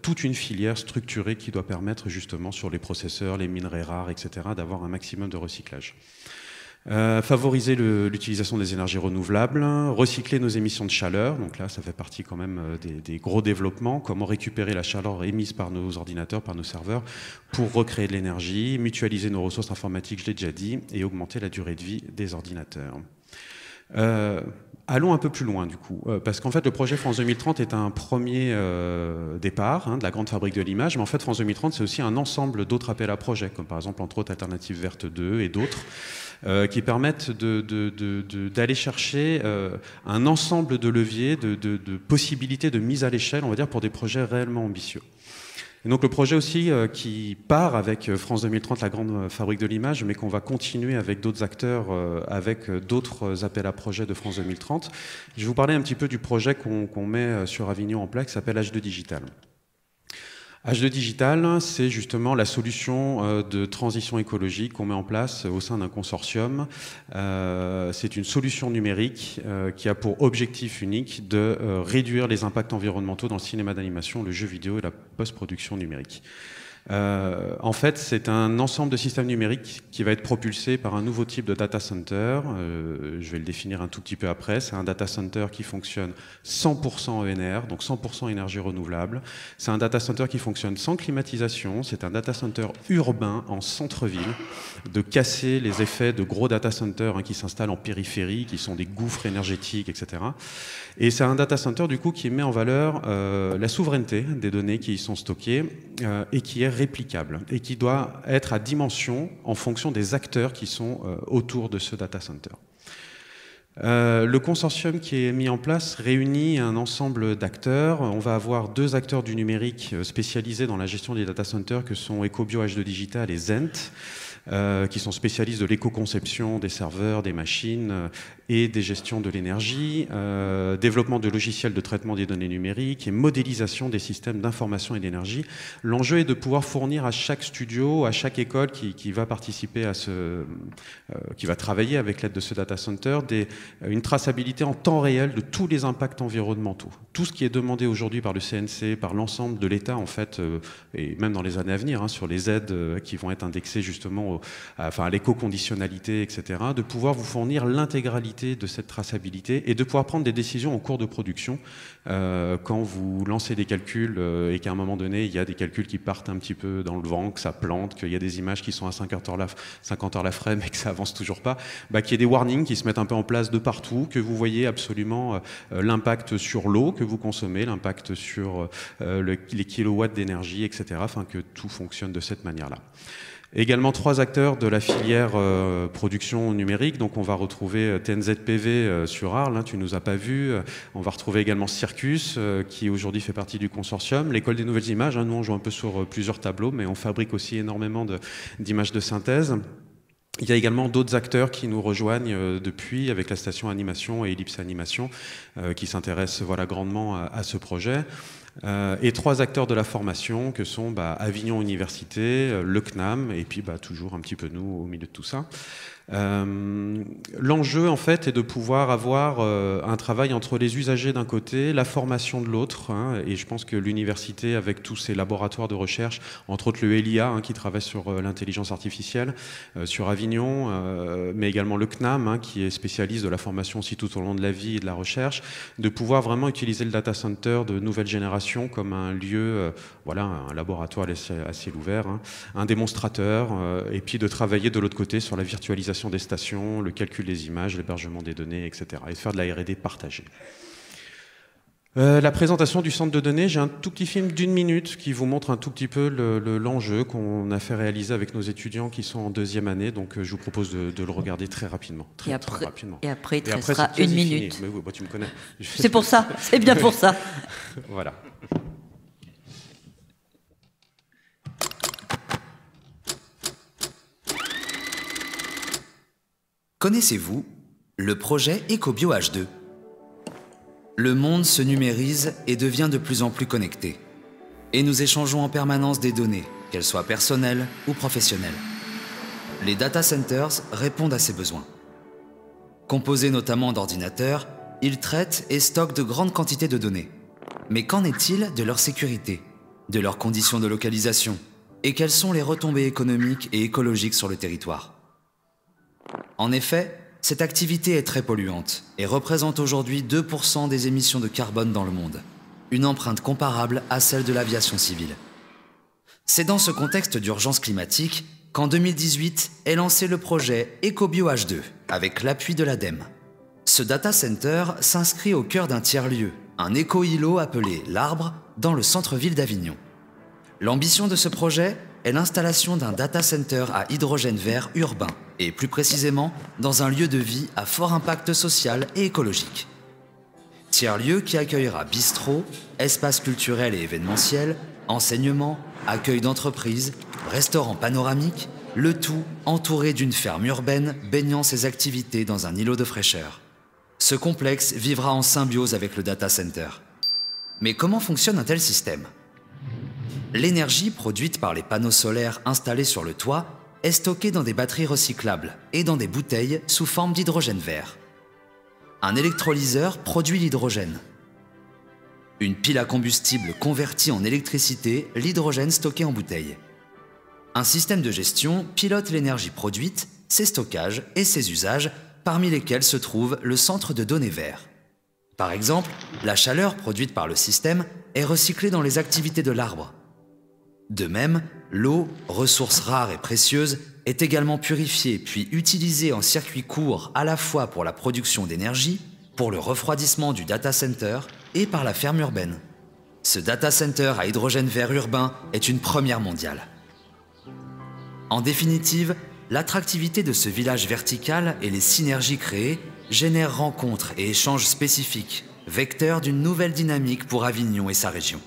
toute une filière structurée qui doit permettre justement sur les processeurs, les minerais rares, etc., d'avoir un maximum de recyclage. Favoriser l'utilisation des énergies renouvelables, recycler nos émissions de chaleur, donc là ça fait partie quand même des gros développements, comment récupérer la chaleur émise par nos ordinateurs, par nos serveurs, pour recréer de l'énergie, mutualiser nos ressources informatiques, je l'ai déjà dit, et augmenter la durée de vie des ordinateurs. Allons un peu plus loin du coup, parce qu'en fait le projet France 2030 est un premier départ de la grande fabrique de l'image, mais en fait France 2030 c'est aussi un ensemble d'autres appels à projets, comme par exemple entre autres Alternatives Vertes 2 et d'autres, qui permettent d'aller chercher un ensemble de leviers, de possibilités de mise à l'échelle, on va dire, pour des projets réellement ambitieux. Et donc le projet aussi qui part avec France 2030, la grande fabrique de l'image, mais qu'on va continuer avec d'autres acteurs, avec d'autres appels à projets de France 2030. Je vais vous parler un petit peu du projet qu'on met sur Avignon en place, qui s'appelle H2 Digital. H2 Digital, c'est justement la solution de transition écologique qu'on met en place au sein d'un consortium. C'est une solution numérique qui a pour objectif unique de réduire les impacts environnementaux dans le cinéma d'animation, le jeu vidéo et la post-production numérique. En fait, c'est un ensemble de systèmes numériques qui va être propulsé par un nouveau type de data center. Je vais le définir un tout petit peu après. C'est un data center qui fonctionne 100% ENR, donc 100% énergie renouvelable. C'est un data center qui fonctionne sans climatisation. C'est un data center urbain en centre-ville, de casser les effets de gros data centers qui s'installent en périphérie, qui sont des gouffres énergétiques, etc. Et c'est un data center du coup qui met en valeur la souveraineté des données qui y sont stockées et qui est réplicable et qui doit être à dimension en fonction des acteurs qui sont autour de ce data center. Le consortium qui est mis en place réunit un ensemble d'acteurs. On va avoir 2 acteurs du numérique spécialisés dans la gestion des data centers que sont Ecobio H2 Digital et Zent, qui sont spécialistes de l'éco-conception des serveurs, des machines et des gestions de l'énergie, développement de logiciels de traitement des données numériques et modélisation des systèmes d'information et d'énergie. L'enjeu est de pouvoir fournir à chaque studio, à chaque école qui va participer à qui va travailler avec l'aide de ce data center, une traçabilité en temps réel de tous les impacts environnementaux. Tout ce qui est demandé aujourd'hui par le CNC, par l'ensemble de l'État en fait, et même dans les années à venir, sur les aides qui vont être indexées justement à l'éco-conditionnalité, etc., de pouvoir vous fournir l'intégralité de cette traçabilité et de pouvoir prendre des décisions en cours de production quand vous lancez des calculs et qu'à un moment donné, il y a des calculs qui partent un petit peu dans le vent, que ça plante, qu'il y a des images qui sont à 50 heures la frame et que ça avance toujours pas, qu'il y ait des warnings qui se mettent un peu en place de partout, que vous voyez absolument l'impact sur l'eau que vous consommez, l'impact sur les kilowatts d'énergie, etc., afin que tout fonctionne de cette manière-là. Également 3 acteurs de la filière production numérique. Donc on va retrouver TNZPV sur Arles, hein, tu nous as pas vu. On va retrouver également Circus, qui aujourd'hui fait partie du consortium. L'École des Nouvelles Images, hein, nous on joue un peu sur plusieurs tableaux, mais on fabrique aussi énormément d'images de synthèse. Il y a également d'autres acteurs qui nous rejoignent depuis, avec la station Animation et Ellipse Animation, qui s'intéressent grandement à ce projet. Et 3 acteurs de la formation que sont Avignon Université, le CNAM et puis toujours un petit peu nous au milieu de tout ça. L'enjeu en fait est de pouvoir avoir un travail entre les usagers d'un côté, la formation de l'autre, hein, et je pense que l'université avec tous ses laboratoires de recherche, entre autres le LIA hein, qui travaille sur l'intelligence artificielle sur Avignon, mais également le CNAM hein, qui est spécialiste de la formation aussi tout au long de la vie et de la recherche, de pouvoir vraiment utiliser le data center de nouvelle génération comme un lieu, un laboratoire à ciel ouvert, hein, un démonstrateur, et puis de travailler de l'autre côté sur la virtualisation des stations, le calcul des images, l'hébergement des données, etc. Et de faire de la R&D partagée. La présentation du centre de données, j'ai un tout petit film d'1 minute qui vous montre un tout petit peu l'enjeu qu'on a fait réaliser avec nos étudiants qui sont en 2e année. Donc je vous propose de le regarder très rapidement. Très rapidement. Et après, il te restera 1 minute. Mais oui, tu me connais. C'est pour ça, c'est bien pour ça. Voilà. Connaissez-vous le projet EcoBio H2 ? Le monde se numérise et devient de plus en plus connecté. Et nous échangeons en permanence des données, qu'elles soient personnelles ou professionnelles. Les data centers répondent à ces besoins. Composés notamment d'ordinateurs, ils traitent et stockent de grandes quantités de données. Mais qu'en est-il de leur sécurité, de leurs conditions de localisation, et quelles sont les retombées économiques et écologiques sur le territoire ? En effet, cette activité est très polluante et représente aujourd'hui 2% des émissions de carbone dans le monde, une empreinte comparable à celle de l'aviation civile. C'est dans ce contexte d'urgence climatique qu'en 2018 est lancé le projet EcoBio H2 avec l'appui de l'ADEME. Ce data center s'inscrit au cœur d'un tiers-lieu, un éco-îlot appelé l'Arbre, dans le centre-ville d'Avignon. L'ambition de ce projet est l'installation d'un data center à hydrogène vert urbain, et plus précisément dans un lieu de vie à fort impact social et écologique. Tiers-lieu qui accueillera bistrot, espaces culturels et événementiels, enseignement, accueil d'entreprises, restaurants panoramiques, le tout entouré d'une ferme urbaine baignant ses activités dans un îlot de fraîcheur. Ce complexe vivra en symbiose avec le data center. Mais comment fonctionne un tel système ? L'énergie produite par les panneaux solaires installés sur le toit est stockée dans des batteries recyclables et dans des bouteilles sous forme d'hydrogène vert. Un électrolyseur produit l'hydrogène. Une pile à combustible convertit en électricité l'hydrogène stocké en bouteille. Un système de gestion pilote l'énergie produite, ses stockages et ses usages, parmi lesquels se trouve le centre de données vert. Par exemple, la chaleur produite par le système est recyclée dans les activités de l'arbre. De même, l'eau, ressource rare et précieuse, est également purifiée puis utilisée en circuit court à la fois pour la production d'énergie, pour le refroidissement du data center et par la ferme urbaine. Ce data center à hydrogène vert urbain est une première mondiale. En définitive, l'attractivité de ce village vertical et les synergies créées génèrent rencontres et échanges spécifiques, vecteurs d'une nouvelle dynamique pour Avignon et sa région.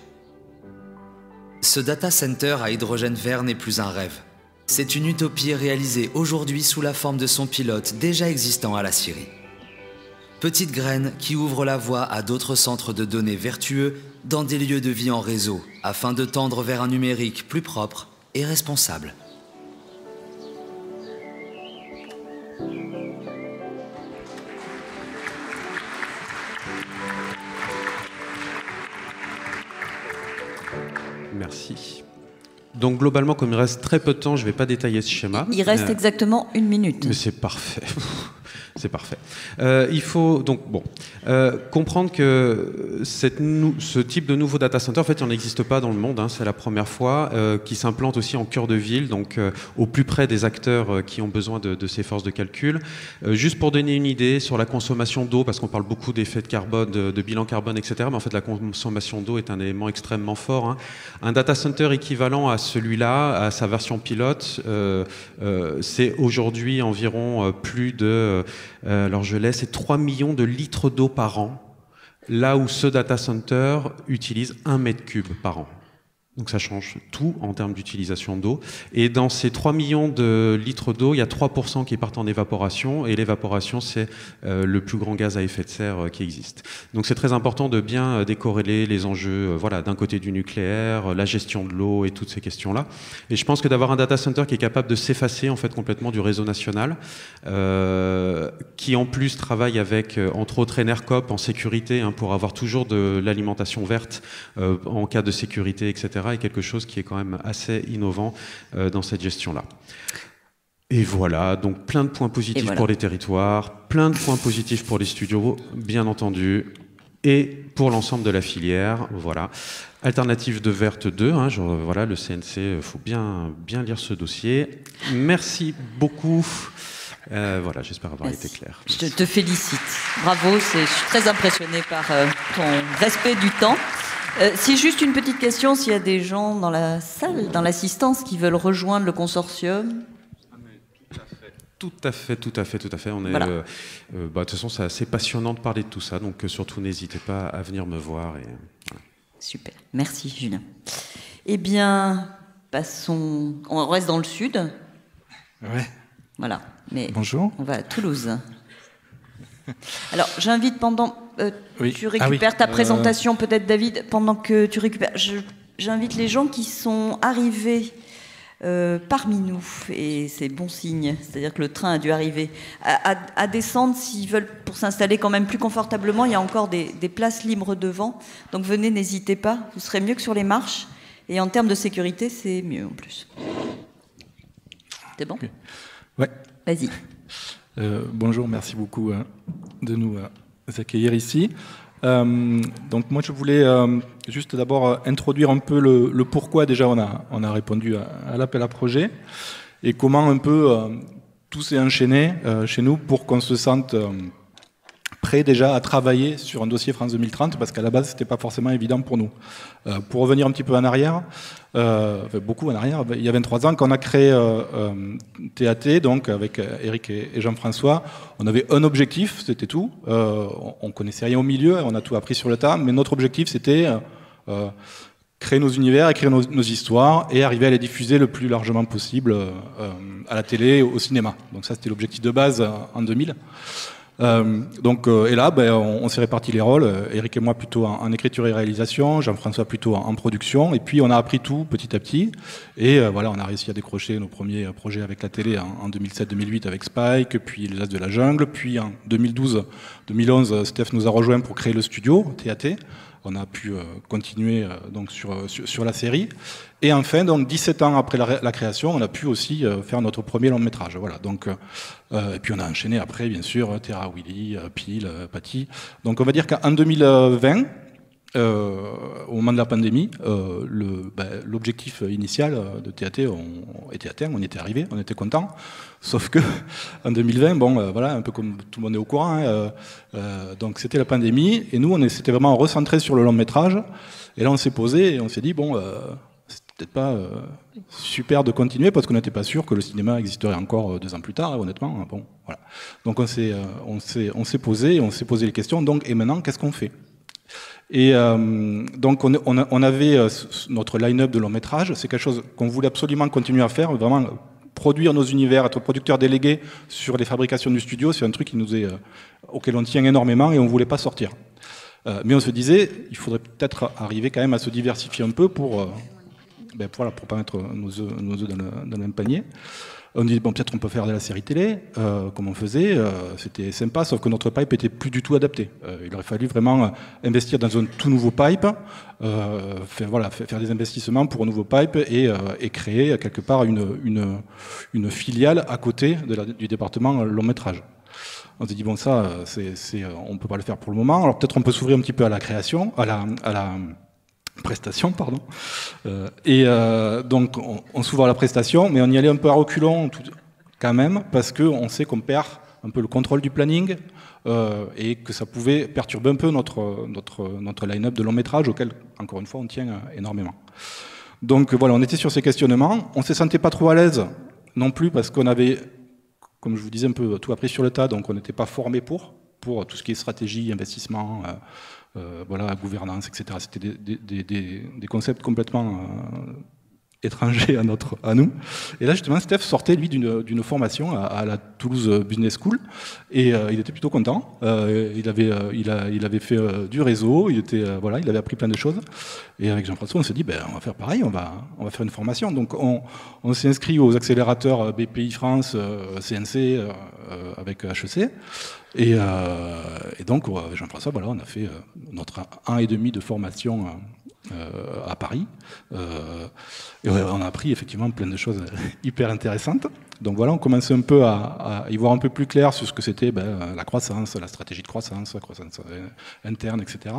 Ce data center à hydrogène vert n'est plus un rêve. C'est une utopie réalisée aujourd'hui sous la forme de son pilote déjà existant à la Syrie. Petite graine qui ouvre la voie à d'autres centres de données vertueux dans des lieux de vie en réseau, afin de tendre vers un numérique plus propre et responsable. Merci. Donc globalement, comme il reste très peu de temps, je ne vais pas détailler ce schéma. Il reste exactement 1 minute. Mais c'est parfait. C'est parfait. Il faut donc comprendre que ce type de nouveau data center, en fait, il n'en existe pas dans le monde. Hein, c'est la première fois qui s'implante aussi en cœur de ville, donc au plus près des acteurs qui ont besoin de ces forces de calcul. Juste pour donner une idée sur la consommation d'eau, parce qu'on parle beaucoup d'effets de carbone, de bilan carbone, etc. Mais en fait, la consommation d'eau est un élément extrêmement fort. Hein. Un data center équivalent à celui-là, à sa version pilote, c'est aujourd'hui environ plus de, alors je laisse, c'est 3 millions de litres d'eau par an, là où ce data center utilise 1 mètre cube par an. Donc ça change tout en termes d'utilisation d'eau. Et dans ces 3 millions de litres d'eau, il y a 3% qui partent en évaporation. Et l'évaporation, c'est le plus grand gaz à effet de serre qui existe. Donc c'est très important de bien décorréler les enjeux, voilà, d'un côté du nucléaire, la gestion de l'eau et toutes ces questions-là. Et je pense que d'avoir un data center qui est capable de s'effacer en fait complètement du réseau national, qui en plus travaille avec, entre autres, Enercop en sécurité, hein, pour avoir toujours de l'alimentation verte en cas de sécurité, etc., est quelque chose qui est quand même assez innovant dans cette gestion-là. Et voilà, donc plein de points positifs pour les territoires, plein de points positifs pour les studios, bien entendu, et pour l'ensemble de la filière. Voilà. Alternative de Verte 2, hein, voilà, le CNC, il faut bien lire ce dossier. Merci beaucoup. Voilà, j'espère avoir été clair. Je te félicite. Bravo, je suis très impressionné par ton respect du temps. Si juste une petite question, s'il y a des gens dans la salle, dans l'assistance, qui veulent rejoindre le consortium. Tout à fait. On est, voilà. De toute façon, c'est assez passionnant de parler de tout ça, donc surtout n'hésitez pas à venir me voir. Et, voilà. Super, merci Julien. Eh bien, passons. On reste dans le sud. Ouais. Voilà. Mais bonjour. On va à Toulouse. Alors, j'invite pendant. Oui. Tu récupères ta présentation, peut-être, David, pendant que tu récupères. J'invite les gens qui sont arrivés parmi nous, et c'est bon signe, c'est-à-dire que le train a dû arriver, à descendre s'ils veulent, pour s'installer quand même plus confortablement. Il y a encore des places libres devant, donc venez, n'hésitez pas, vous serez mieux que sur les marches, et en termes de sécurité, c'est mieux en plus. C'est bon ? Okay. Ouais. Vas-y. Bonjour, merci beaucoup de nous accueillir ici. Donc moi je voulais juste d'abord introduire un peu le pourquoi. Déjà on a répondu à l'appel à projet et comment un peu tout s'est enchaîné chez nous pour qu'on se sente prêt déjà à travailler sur un dossier France 2030, parce qu'à la base c'était pas forcément évident pour nous. Pour revenir un petit peu en arrière, beaucoup en arrière, il y a 23 ans quand on a créé TAT, donc avec Eric et Jean-François, on avait un objectif, c'était tout. On connaissait rien au milieu, on a tout appris sur le tas, mais notre objectif c'était créer nos univers, écrire nos histoires et arriver à les diffuser le plus largement possible à la télé, au cinéma. Donc ça c'était l'objectif de base en 2000. Et là, on s'est réparti les rôles. Eric et moi plutôt en écriture et réalisation, Jean-François plutôt en production. Et puis on a appris tout petit à petit. Et voilà, on a réussi à décrocher nos premiers projets avec la télé en 2007-2008 avec Spike, puis Les As de la Jungle. Puis en 2012-2011, Steph nous a rejoint pour créer le studio TAT. On a pu continuer donc sur la série. Et enfin, donc 17 ans après la création, on a pu aussi faire notre premier long métrage. Voilà. Donc, et puis on a enchaîné après, bien sûr, Terra Willy, Pile, Patty. Donc on va dire qu'en 2020, au moment de la pandémie, l'objectif initial de TAT était atteint, on y était arrivé, on était content. Sauf que en 2020, voilà, un peu comme tout le monde est au courant, donc c'était la pandémie, et nous on s'était vraiment recentré sur le long métrage. Et là on s'est posé et on s'est dit c'est peut-être pas super de continuer parce qu'on n'était pas sûr que le cinéma existerait encore 2 ans plus tard, honnêtement. Bon, voilà. Donc on s'est posé les questions. Donc et maintenant qu'est-ce qu'on fait ? Et donc on avait notre line-up de long métrage. C'est quelque chose qu'on voulait absolument continuer à faire, vraiment produire nos univers, être producteur délégué sur les fabrications du studio. C'est un truc auquel on tient énormément et on voulait pas sortir. Mais on se disait, il faudrait peut-être arriver quand même à se diversifier un peu pour pas mettre nos œufs dans le même panier. On dit peut-être on peut faire de la série télé, comme on faisait, c'était sympa, sauf que notre pipe était plus du tout adapté. Il aurait fallu vraiment investir dans un tout nouveau pipe, faire des investissements pour un nouveau pipe et créer quelque part une filiale à côté du département long métrage. On s'est dit bon ça, on peut pas le faire pour le moment. Alors peut-être on peut s'ouvrir un petit peu à la création, à la prestation, pardon. Donc on s'ouvre à la prestation, mais on y allait un peu à reculons quand même, parce qu'on sait qu'on perd un peu le contrôle du planning et que ça pouvait perturber un peu notre line-up de long métrage auquel, encore une fois, on tient énormément. Donc voilà, on était sur ces questionnements. On ne se sentait pas trop à l'aise non plus parce qu'on avait, comme je vous disais, un peu tout appris sur le tas, donc on n'était pas formé pour tout ce qui est stratégie, investissement, voilà, gouvernance, etc. C'était des concepts complètement étrangers à nous. Et là, justement, Steph sortait, lui, d'une formation à la Toulouse Business School, et il était plutôt content. Il avait fait du réseau, il avait appris plein de choses. Et avec Jean-François, on s'est dit, on va faire pareil, on va faire une formation. Donc, on s'est inscrit aux accélérateurs BPI France, CNC, avec HEC. Et donc, Jean-François, voilà, on a fait notre 1 an et demi de formation à Paris. Et on a appris effectivement plein de choses hyper intéressantes. Donc voilà, on commençait un peu à y voir un peu plus clair sur ce que c'était la croissance, la stratégie de croissance, la croissance interne, etc.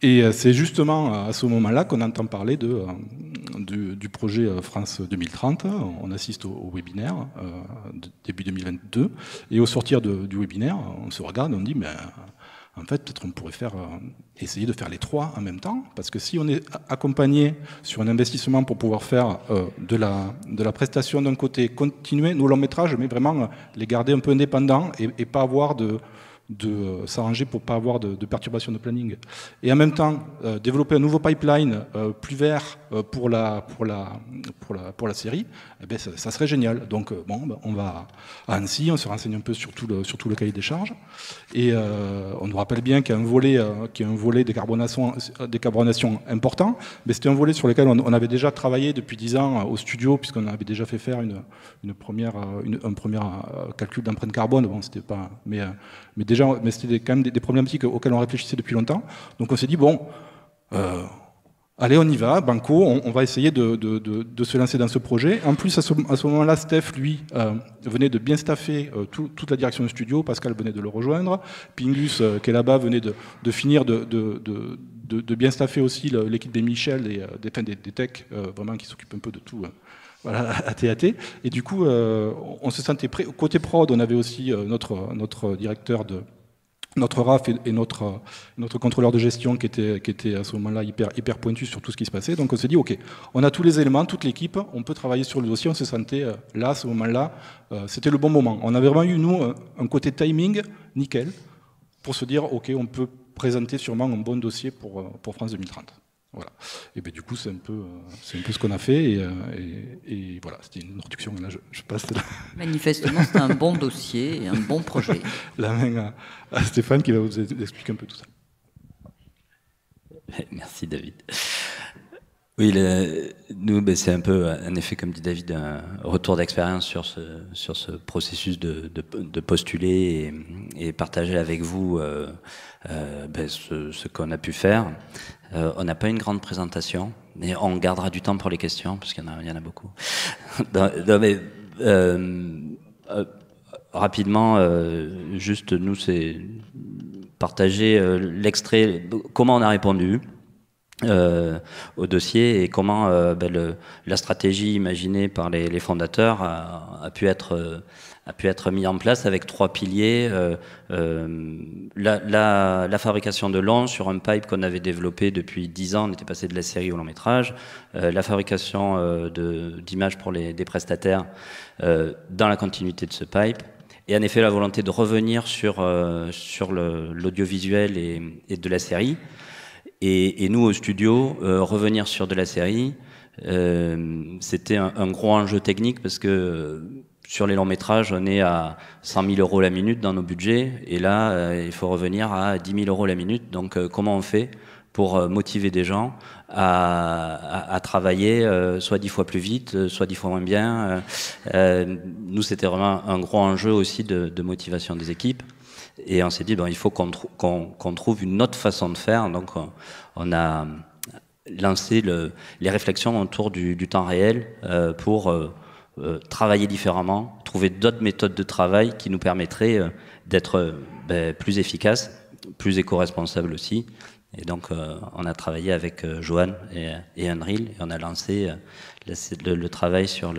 Et c'est justement à ce moment-là qu'on entend parler du projet France 2030. On assiste au webinaire début 2022. Et au sortir du webinaire, on se regarde, on dit, mais en fait, peut-être on pourrait essayer de faire les trois en même temps, parce que si on est accompagné sur un investissement pour pouvoir faire de la prestation d'un côté, continuer nos longs métrages, mais vraiment les garder un peu indépendants et pas avoir de s'arranger pour pas avoir de perturbation de planning. Et en même temps, développer un nouveau pipeline plus vert pour la série, ça serait génial. Donc on va à Annecy, on se renseigne un peu sur tout le cahier des charges. Et on nous rappelle bien qu'il y a un volet décarbonation important, mais c'était un volet sur lequel on avait déjà travaillé depuis 10 ans au studio, puisqu'on avait déjà fait faire un premier calcul d'empreinte carbone. Bon, c'était pas... Mais c'était quand même des problématiques auxquelles on réfléchissait depuis longtemps. Donc on s'est dit, allez, on y va, banco, on va essayer de se lancer dans ce projet. En plus, à ce moment-là, Steph, lui, venait de bien staffer toute la direction du studio. Pascal venait de le rejoindre. Pingus, qui est là-bas, venait de finir de bien staffer aussi l'équipe des Michel et des techs, vraiment qui s'occupent un peu de tout. Voilà, à TAT. Et du coup, on se sentait prêt. Côté prod, on avait aussi notre directeur notre RAF et notre contrôleur de gestion qui était à ce moment-là hyper pointu sur tout ce qui se passait. Donc on s'est dit, ok, on a tous les éléments, toute l'équipe, on peut travailler sur le dossier. On se sentait là, à ce moment-là, c'était le bon moment. On avait vraiment eu, nous, un côté timing nickel pour se dire, ok, on peut présenter sûrement un bon dossier pour France 2030. Voilà. Et bien du coup, c'est un peu ce qu'on a fait. Et voilà, c'était une introduction. Là, je passe là. Manifestement, c'est un bon dossier et un bon projet. La main à Stéphane qui va vous expliquer un peu tout ça. Merci David. Oui, nous, c'est un peu, en effet, comme dit David, un retour d'expérience sur ce processus de postuler et partager avec vous ce qu'on a pu faire. On n'a pas une grande présentation, mais on gardera du temps pour les questions, parce qu'il y en a beaucoup. Rapidement, juste nous, c'est partager l'extrait, comment on a répondu au dossier et comment la stratégie imaginée par les fondateurs a pu être mise en place avec 3 piliers. La fabrication de longs sur un pipe qu'on avait développé depuis 10 ans, on était passé de la série au long métrage. La fabrication d'images pour des prestataires dans la continuité de ce pipe. Et en effet, la volonté de revenir sur l'audiovisuel et de la série. Et nous, au studio, revenir sur de la série, c'était un gros enjeu technique parce que sur les longs métrages, on est à 100 000 € la minute dans nos budgets. Et là, il faut revenir à 10 000 € la minute. Donc, comment on fait pour motiver des gens à travailler soit 10 fois plus vite, soit 10 fois moins bien. Nous, c'était vraiment un gros enjeu aussi de motivation des équipes. Et on s'est dit, il faut qu'on trouve une autre façon de faire. Donc, on a lancé les réflexions autour du temps réel pour travailler différemment, trouver d'autres méthodes de travail qui nous permettraient d'être plus efficaces, plus éco-responsables aussi. Et donc, on a travaillé avec Johan et Unreal, et on a lancé le travail sur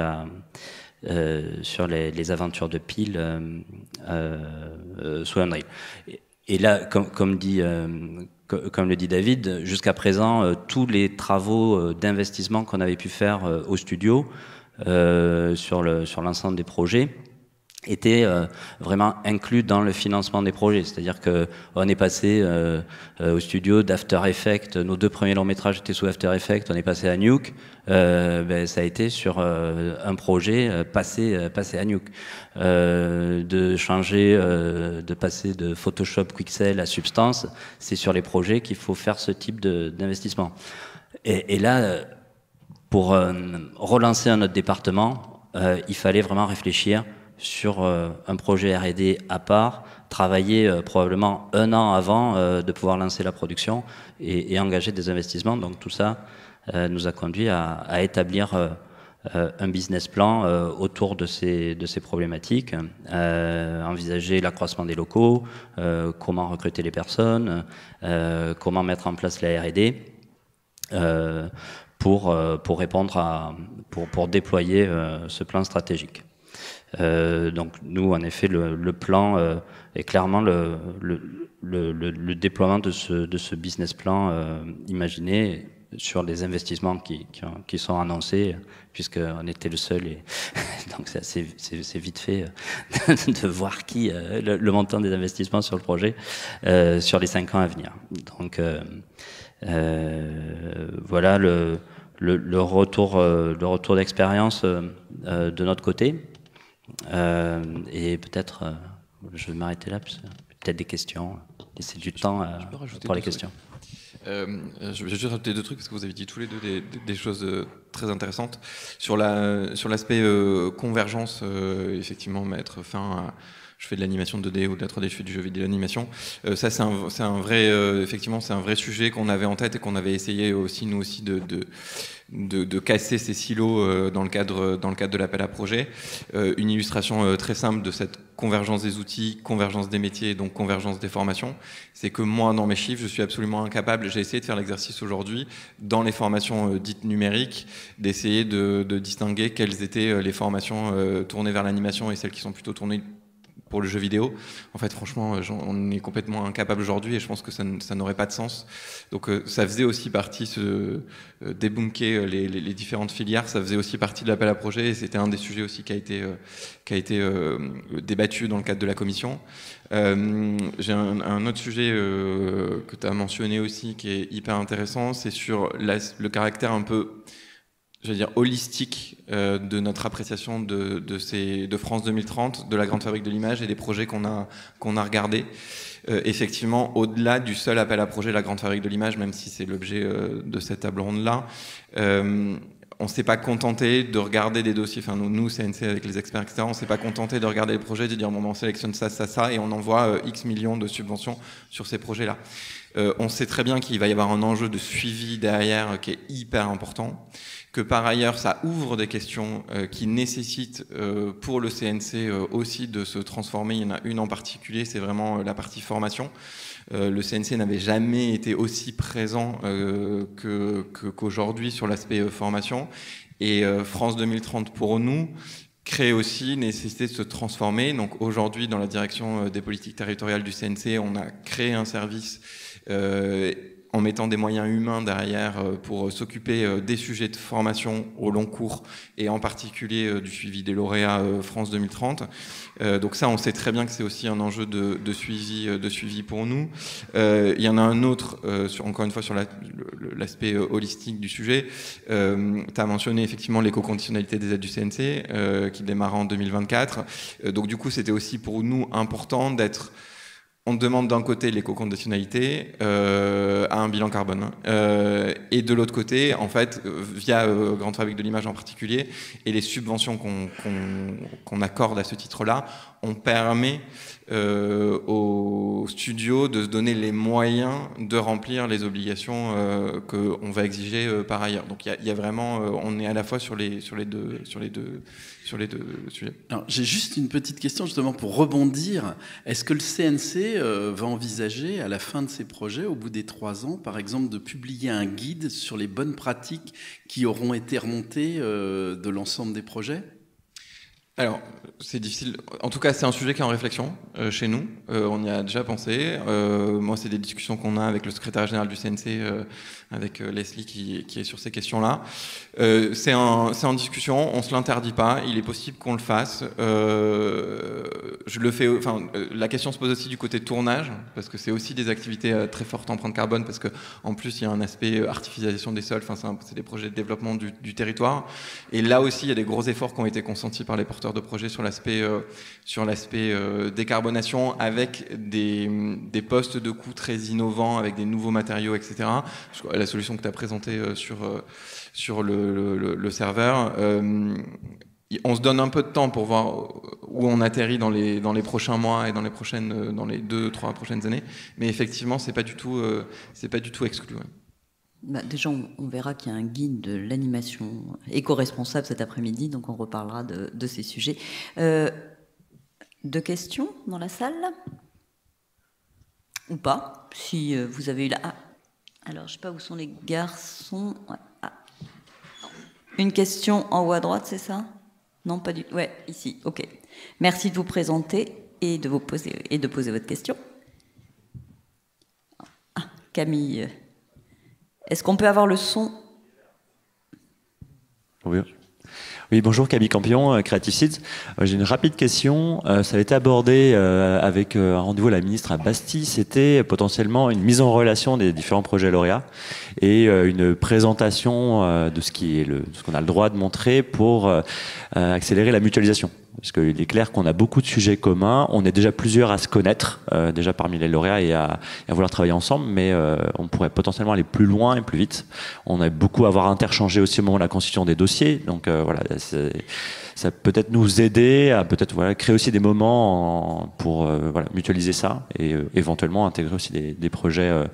les aventures de pile sous Unreal. Et là, comme le dit David, jusqu'à présent, tous les travaux d'investissement qu'on avait pu faire au studio sur l'ensemble des projets étaient vraiment inclus dans le financement des projets. C'est-à-dire qu'on est passé au studio d'After Effects. Nos 2 premiers longs métrages étaient sous After Effects. On est passé à Nuke. Ça a été sur un projet passé à Nuke. De passer de Photoshop Quixel à Substance, c'est sur les projets qu'il faut faire ce type d'investissement. Et là, pour relancer un autre département, il fallait vraiment réfléchir sur un projet R&D à part, travailler probablement 1 an avant de pouvoir lancer la production et engager des investissements. Donc tout ça nous a conduit à établir un business plan autour de ces problématiques, envisager l'accroissement des locaux, comment recruter les personnes, comment mettre en place la R&D pour répondre pour déployer ce plan stratégique. Donc nous, en effet, le plan est clairement le déploiement de ce business plan imaginé sur les investissements qui sont annoncés, puisqu'on était le seul, et donc c'est vite fait de voir le montant des investissements sur le projet sur les 5 ans à venir. Donc voilà le retour d'expérience de notre côté. Et peut-être, je vais m'arrêter là, parce que peut-être des questions, laisser du temps pour les questions. Je vais juste rajouter 2 trucs, parce que vous avez dit tous les 2 des choses très intéressantes. Sur l'aspect convergence, effectivement, mettre fin à... Je fais de l'animation 2D ou de la 3D, je fais du jeu vidéo d'animation. Ça, c'est un vrai, effectivement, c'est un vrai sujet qu'on avait en tête et qu'on avait essayé aussi, nous aussi, de casser ces silos dans le cadre de l'appel à projet. Une illustration très simple de cette convergence des outils, convergence des métiers, donc convergence des formations, c'est que moi, dans mes chiffres, je suis absolument incapable, j'ai essayé de faire l'exercice aujourd'hui, dans les formations dites numériques, d'essayer de distinguer quelles étaient les formations tournées vers l'animation et celles qui sont plutôt tournées pour le jeu vidéo. En fait, franchement, on est complètement incapable aujourd'hui et je pense que ça n'aurait pas de sens. Donc ça faisait aussi partie, débunker les différentes filières, ça faisait aussi partie de l'appel à projet et c'était un des sujets aussi qui a été débattu dans le cadre de la commission. J'ai un autre sujet que tu as mentionné aussi qui est hyper intéressant, c'est sur le caractère un peu, je veux dire, holistique de notre appréciation de France 2030, de la Grande Fabrique de l'Image et des projets qu'on a regardés. Effectivement, au-delà du seul appel à projet La Grande Fabrique de l'Image, même si c'est l'objet de cette table ronde-là, on ne s'est pas contenté de regarder des dossiers, enfin nous CNC avec les experts, etc., on ne s'est pas contenté de regarder les projets, de dire bon, on sélectionne ça, et on envoie X millions de subventions sur ces projets-là. On sait très bien qu'il va y avoir un enjeu de suivi derrière qui est hyper important, que par ailleurs ça ouvre des questions qui nécessitent pour le CNC aussi de se transformer. Il y en a une en particulier, c'est vraiment la partie formation. Le CNC n'avait jamais été aussi présent qu'aujourd'hui sur l'aspect formation. Et France 2030 pour nous crée aussi nécessité de se transformer. Donc aujourd'hui, dans la direction des politiques territoriales du CNC, on a créé un service en mettant des moyens humains derrière pour s'occuper des sujets de formation au long cours et en particulier du suivi des lauréats France 2030. Donc ça, on sait très bien que c'est aussi un enjeu de suivi pour nous. Il y en a un autre, encore une fois, sur l'aspect holistique du sujet. Tu as mentionné effectivement l'éco-conditionnalité des aides du CNC qui démarre en 2024. Donc du coup, c'était aussi pour nous important d'être... On demande d'un côté l'éco-conditionnalité à un bilan carbone. Et de l'autre côté, en fait, via Grande Fabrique de l'Image en particulier, et les subventions qu'on accorde à ce titre-là, on permet aux studios de se donner les moyens de remplir les obligations qu'on va exiger par ailleurs. Donc il y a vraiment, on est à la fois sur les deux sujets. Alors, j'ai juste une petite question justement pour rebondir. Est-ce que le CNC va envisager à la fin de ses projets, au bout des 3 ans, par exemple, de publier un guide sur les bonnes pratiques qui auront été remontées de l'ensemble des projets ? Alors, c'est difficile. En tout cas, c'est un sujet qui est en réflexion chez nous. On y a déjà pensé. Moi, c'est des discussions qu'on a avec le secrétaire général du CNC, avec Leslie qui est sur ces questions-là. C'est en discussion. On se l'interdit pas. Il est possible qu'on le fasse. Je le fais. Enfin, la question se pose aussi du côté tournage, parce que c'est aussi des activités très fortes empreinte carbone, parce que en plus, il y a un aspect artificialisation des sols. Enfin, c'est des projets de développement du territoire. Et là aussi, il y a des gros efforts qui ont été consentis par les porteurs de projets sur l'aspect décarbonation, avec des postes de coûts très innovants, avec des nouveaux matériaux, etc. La solution que tu as présentée sur le serveur, on se donne un peu de temps pour voir où on atterrit dans les prochains mois et dans les 2-3 prochaines années, mais effectivement c'est pas du tout exclu. Ouais. Bah, déjà, on verra qu'il y a un guide de l'animation éco-responsable cet après-midi, donc on reparlera de ces sujets. 2 questions dans la salle ? Ou pas, si vous avez eu la... Ah, alors, je ne sais pas où sont les garçons. Ouais. Ah. Une question en haut à droite, c'est ça ? Non, pas du tout. Ouais, ici, ok. Merci de vous présenter et de poser votre question. Ah, Camille... Est-ce qu'on peut avoir le son ? Oui, bonjour, Camille Campion, Creative Seeds. J'ai une rapide question. Ça a été abordé avec un rendez-vous à la ministre à Bastille. C'était potentiellement une mise en relation des différents projets lauréats et une présentation de ce qu'on a le droit de montrer pour accélérer la mutualisation. Parce qu'il est clair qu'on a beaucoup de sujets communs, on est déjà plusieurs à se connaître, déjà parmi les lauréats et à vouloir travailler ensemble, mais on pourrait potentiellement aller plus loin et plus vite. On a beaucoup à avoir interchangé aussi au moment de la constitution des dossiers, donc voilà, ça peut peut-être nous aider à peut-être créer aussi des moments pour mutualiser ça et éventuellement intégrer aussi des projets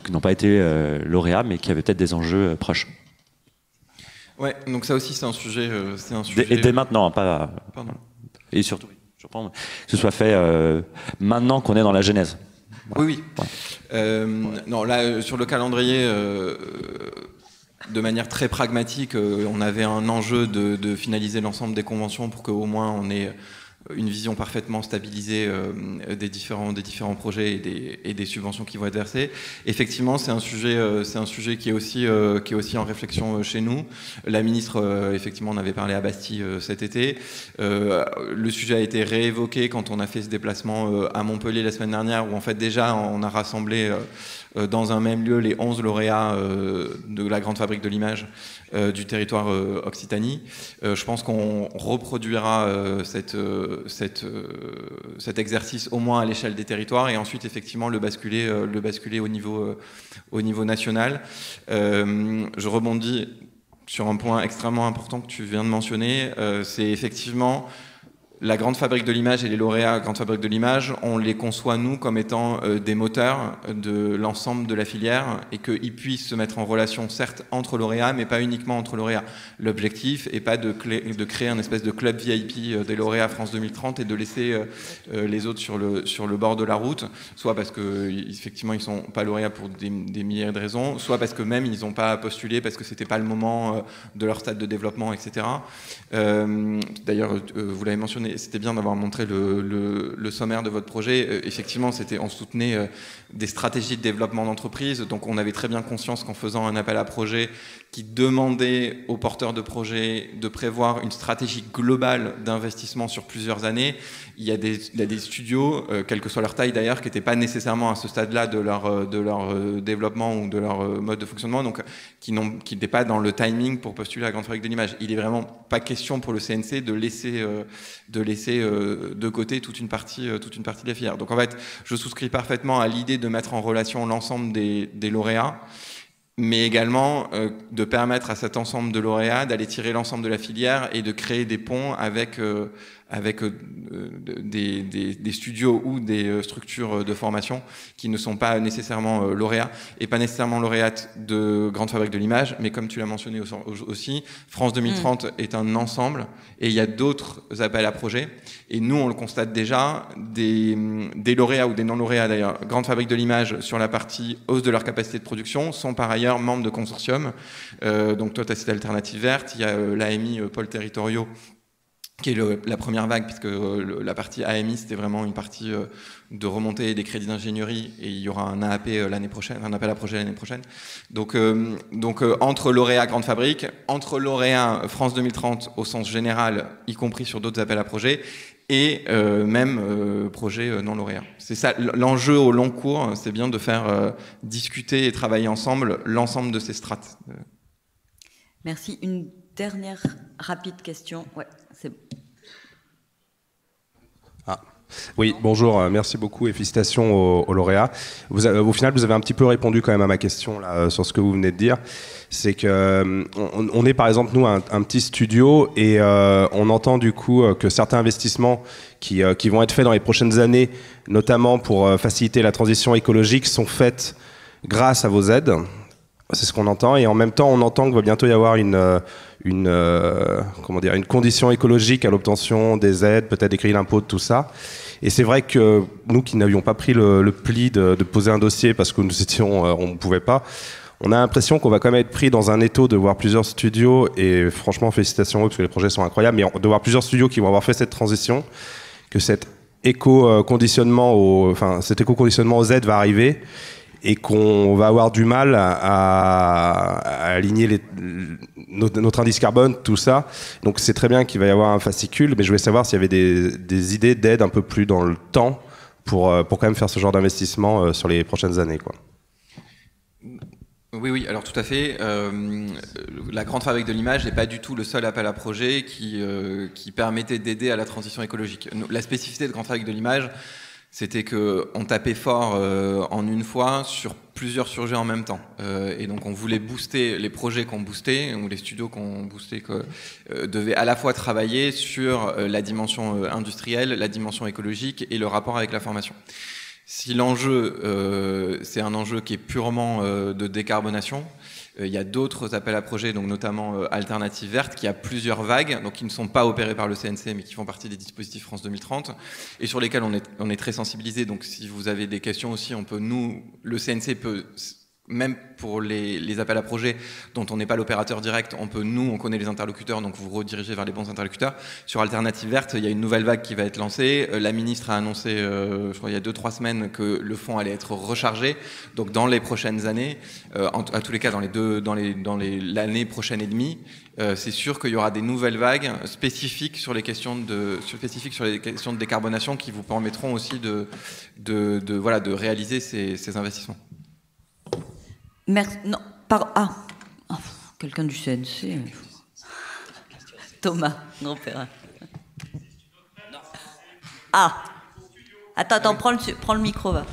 qui n'ont pas été lauréats, mais qui avaient peut-être des enjeux proches. Ouais, donc ça aussi c'est un sujet. Et dès maintenant, pas. Pardon. Et surtout, je pense que ce soit fait maintenant qu'on est dans la genèse. Voilà. Oui. Ouais. Non, là sur le calendrier, de manière très pragmatique, on avait un enjeu de finaliser l'ensemble des conventions pour qu'au moins on ait une vision parfaitement stabilisée des différents projets et des subventions qui vont être versées. Effectivement, c'est un sujet qui est aussi en réflexion chez nous. La ministre, effectivement, en avait parlé à Bastille cet été. Le sujet a été réévoqué quand on a fait ce déplacement à Montpellier la semaine dernière, où en fait déjà on a rassemblé dans un même lieu les 11 lauréats de la grande fabrique de l'image du territoire Occitanie. Je pense qu'on reproduira cet exercice au moins à l'échelle des territoires et ensuite effectivement le basculer au niveau national. Je rebondis sur un point extrêmement important que tu viens de mentionner, c'est effectivement la grande fabrique de l'image et les lauréats grande fabrique de l'image, on les conçoit nous comme étant des moteurs de l'ensemble de la filière et qu'ils puissent se mettre en relation certes entre lauréats mais pas uniquement entre lauréats. L'objectif n'est pas de créer un espèce de club VIP des lauréats France 2030 et de laisser les autres sur le bord de la route, soit parce que effectivement ils sont pas lauréats pour des milliers de raisons, soit parce que même ils n'ont pas postulé parce que c'était pas le moment de leur stade de développement, etc. D'ailleurs, vous l'avez mentionné, c'était bien d'avoir montré le sommaire de votre projet. Effectivement, on soutenait des stratégies de développement d'entreprise. Donc, on avait très bien conscience qu'en faisant un appel à projet qui demandait aux porteurs de projets de prévoir une stratégie globale d'investissement sur plusieurs années, il y a des studios, quelle que soit leur taille d'ailleurs, qui n'étaient pas nécessairement à ce stade-là de leur développement ou de leur mode de fonctionnement, donc qui n'étaient pas dans le timing pour postuler à la grande fabrique de l'image. Il n'est vraiment pas question pour le CNC de laisser de côté toute une partie de la filière. Donc en fait, je souscris parfaitement à l'idée de mettre en relation l'ensemble des lauréats, mais également de permettre à cet ensemble de lauréats d'aller tirer l'ensemble de la filière et de créer des ponts avec avec des studios ou des structures de formation qui ne sont pas nécessairement lauréats et pas nécessairement lauréates de grandes fabriques de l'image, mais comme tu l'as mentionné aussi, France 2030 est un ensemble et il y a d'autres appels à projets. Et nous, on le constate déjà, des lauréats ou des non-lauréats d'ailleurs, grandes fabriques de l'image sur la partie hausse de leur capacité de production sont par ailleurs membres de consortiums. Donc toi, tu as cité Alternative Verte, il y a l'AMI Pôles Territoriaux, qui est la première vague, puisque la partie AMI, c'était vraiment une partie de remontée des crédits d'ingénierie, et il y aura un AAP l'année prochaine, un appel à projet l'année prochaine. Donc entre lauréats Grande Fabrique, entre lauréats France 2030 au sens général, y compris sur d'autres appels à projets, et même projets non lauréats. C'est ça, l'enjeu au long cours, c'est bien de faire discuter et travailler ensemble l'ensemble de ces strates. Merci. Une dernière rapide question. Ouais, c'est bon. Oui, bonjour, merci beaucoup et félicitations aux lauréats. Au final, vous avez un petit peu répondu quand même à ma question là, sur ce que vous venez de dire. C'est que on est par exemple, nous, un petit studio et on entend du coup que certains investissements qui vont être faits dans les prochaines années, notamment pour faciliter la transition écologique, sont faits grâce à vos aides. C'est ce qu'on entend. Et en même temps, on entend qu'il va bientôt y avoir une condition écologique à l'obtention des aides, peut-être des crédits d'impôt, tout ça. Et c'est vrai que nous qui n'avions pas pris le pli de poser un dossier parce que nous étions, on ne pouvait pas, on a l'impression qu'on va quand même être pris dans un étau de voir plusieurs studios, et franchement félicitations parce que les projets sont incroyables, mais de voir plusieurs studios qui vont avoir fait cette transition, que cet éco-conditionnement aux aides va arriver, et qu'on va avoir du mal à aligner notre indice carbone, tout ça. Donc c'est très bien qu'il va y avoir un fascicule, mais je voulais savoir s'il y avait des idées d'aide un peu plus dans le temps pour quand même faire ce genre d'investissement sur les prochaines années, quoi. Oui, alors tout à fait. La Grande Fabrique de l'image n'est pas du tout le seul appel à projet qui permettait d'aider à la transition écologique. La spécificité de Grande Fabrique de l'image, c'était qu'on tapait fort en une fois sur plusieurs sujets en même temps. Et donc on voulait booster les projets qu'on boostait, ou les studios qu'on boostait, devaient à la fois travailler sur la dimension industrielle, la dimension écologique et le rapport avec la formation. Si l'enjeu, c'est un enjeu qui est purement de décarbonation, il y a d'autres appels à projets, donc notamment Alternative Verte, qui a plusieurs vagues, donc qui ne sont pas opérés par le CNC, mais qui font partie des dispositifs France 2030, et sur lesquels on est très sensibilisé. Donc si vous avez des questions aussi, le CNC peut, même pour les appels à projets dont on n'est pas l'opérateur direct, on connaît les interlocuteurs, donc vous redirigez vers les bons interlocuteurs. Sur Alternative Verte, il y a une nouvelle vague qui va être lancée. La ministre a annoncé, je crois il y a 2-3 semaines, que le fonds allait être rechargé. Donc dans les prochaines années, à tous les cas dans l'année prochaine et demie, c'est sûr qu'il y aura des nouvelles vagues spécifiques sur les questions de décarbonation qui vous permettront aussi de réaliser ces investissements. Merci. Non, quelqu'un du CNC. Thomas, Grand-Perrin. Attends, prends le micro, va.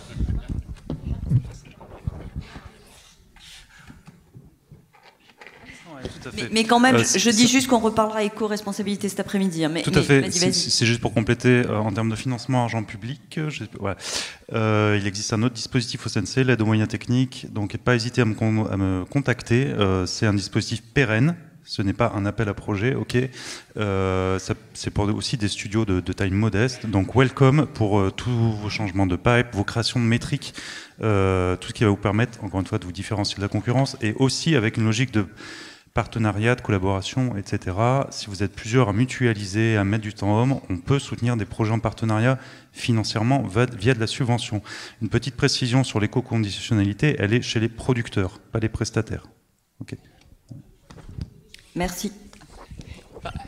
Mais quand même, je dis juste qu'on reparlera éco-responsabilité cet après-midi. Hein, tout à fait. Vas-y. C'est juste pour compléter, en termes de financement argent public, il existe un autre dispositif au CNC, l'aide aux moyens techniques. Donc, pas hésiter à me contacter. C'est un dispositif pérenne. Ce n'est pas un appel à projet, ok. C'est pour aussi des studios de taille modeste. Donc, welcome pour tous vos changements de pipe, vos créations de métriques, tout ce qui va vous permettre, encore une fois, de vous différencier de la concurrence, et aussi avec une logique de partenariat, de collaboration, etc. Si vous êtes plusieurs à mutualiser, à mettre du temps homme, on peut soutenir des projets en partenariat financièrement via de la subvention. Une petite précision sur l'éco-conditionnalité, elle est chez les producteurs, pas les prestataires. Okay. Merci.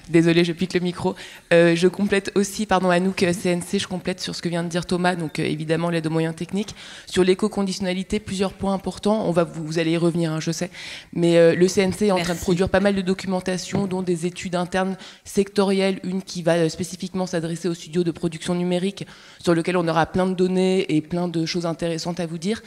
Désolée, je pique le micro. Je complète aussi, Anouk CNC, je complète sur ce que vient de dire Thomas, donc évidemment l'aide aux moyens techniques. Sur l'éco-conditionnalité, plusieurs points importants, vous allez y revenir, hein, je sais, mais le CNC est en train de produire pas mal de documentation, dont des études internes sectorielles, une qui va spécifiquement s'adresser aux studios de production numérique, sur lequel on aura plein de données et plein de choses intéressantes à vous dire.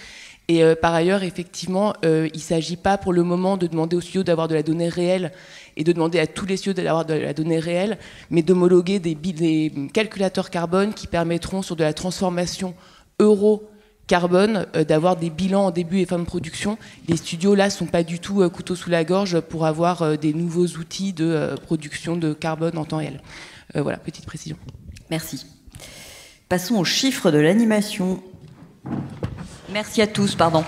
Et par ailleurs, effectivement, il ne s'agit pas pour le moment de demander aux studios d'avoir de la donnée réelle et de demander à tous les studios d'avoir de la donnée réelle, mais d'homologuer des calculateurs carbone qui permettront, sur de la transformation euro-carbone, d'avoir des bilans en début et fin de production. Les studios, là, ne sont pas du tout couteau sous la gorge pour avoir des nouveaux outils de production de carbone en temps réel. Voilà, petite précision. Merci. Passons aux chiffres de l'animation. Merci à tous, pardon.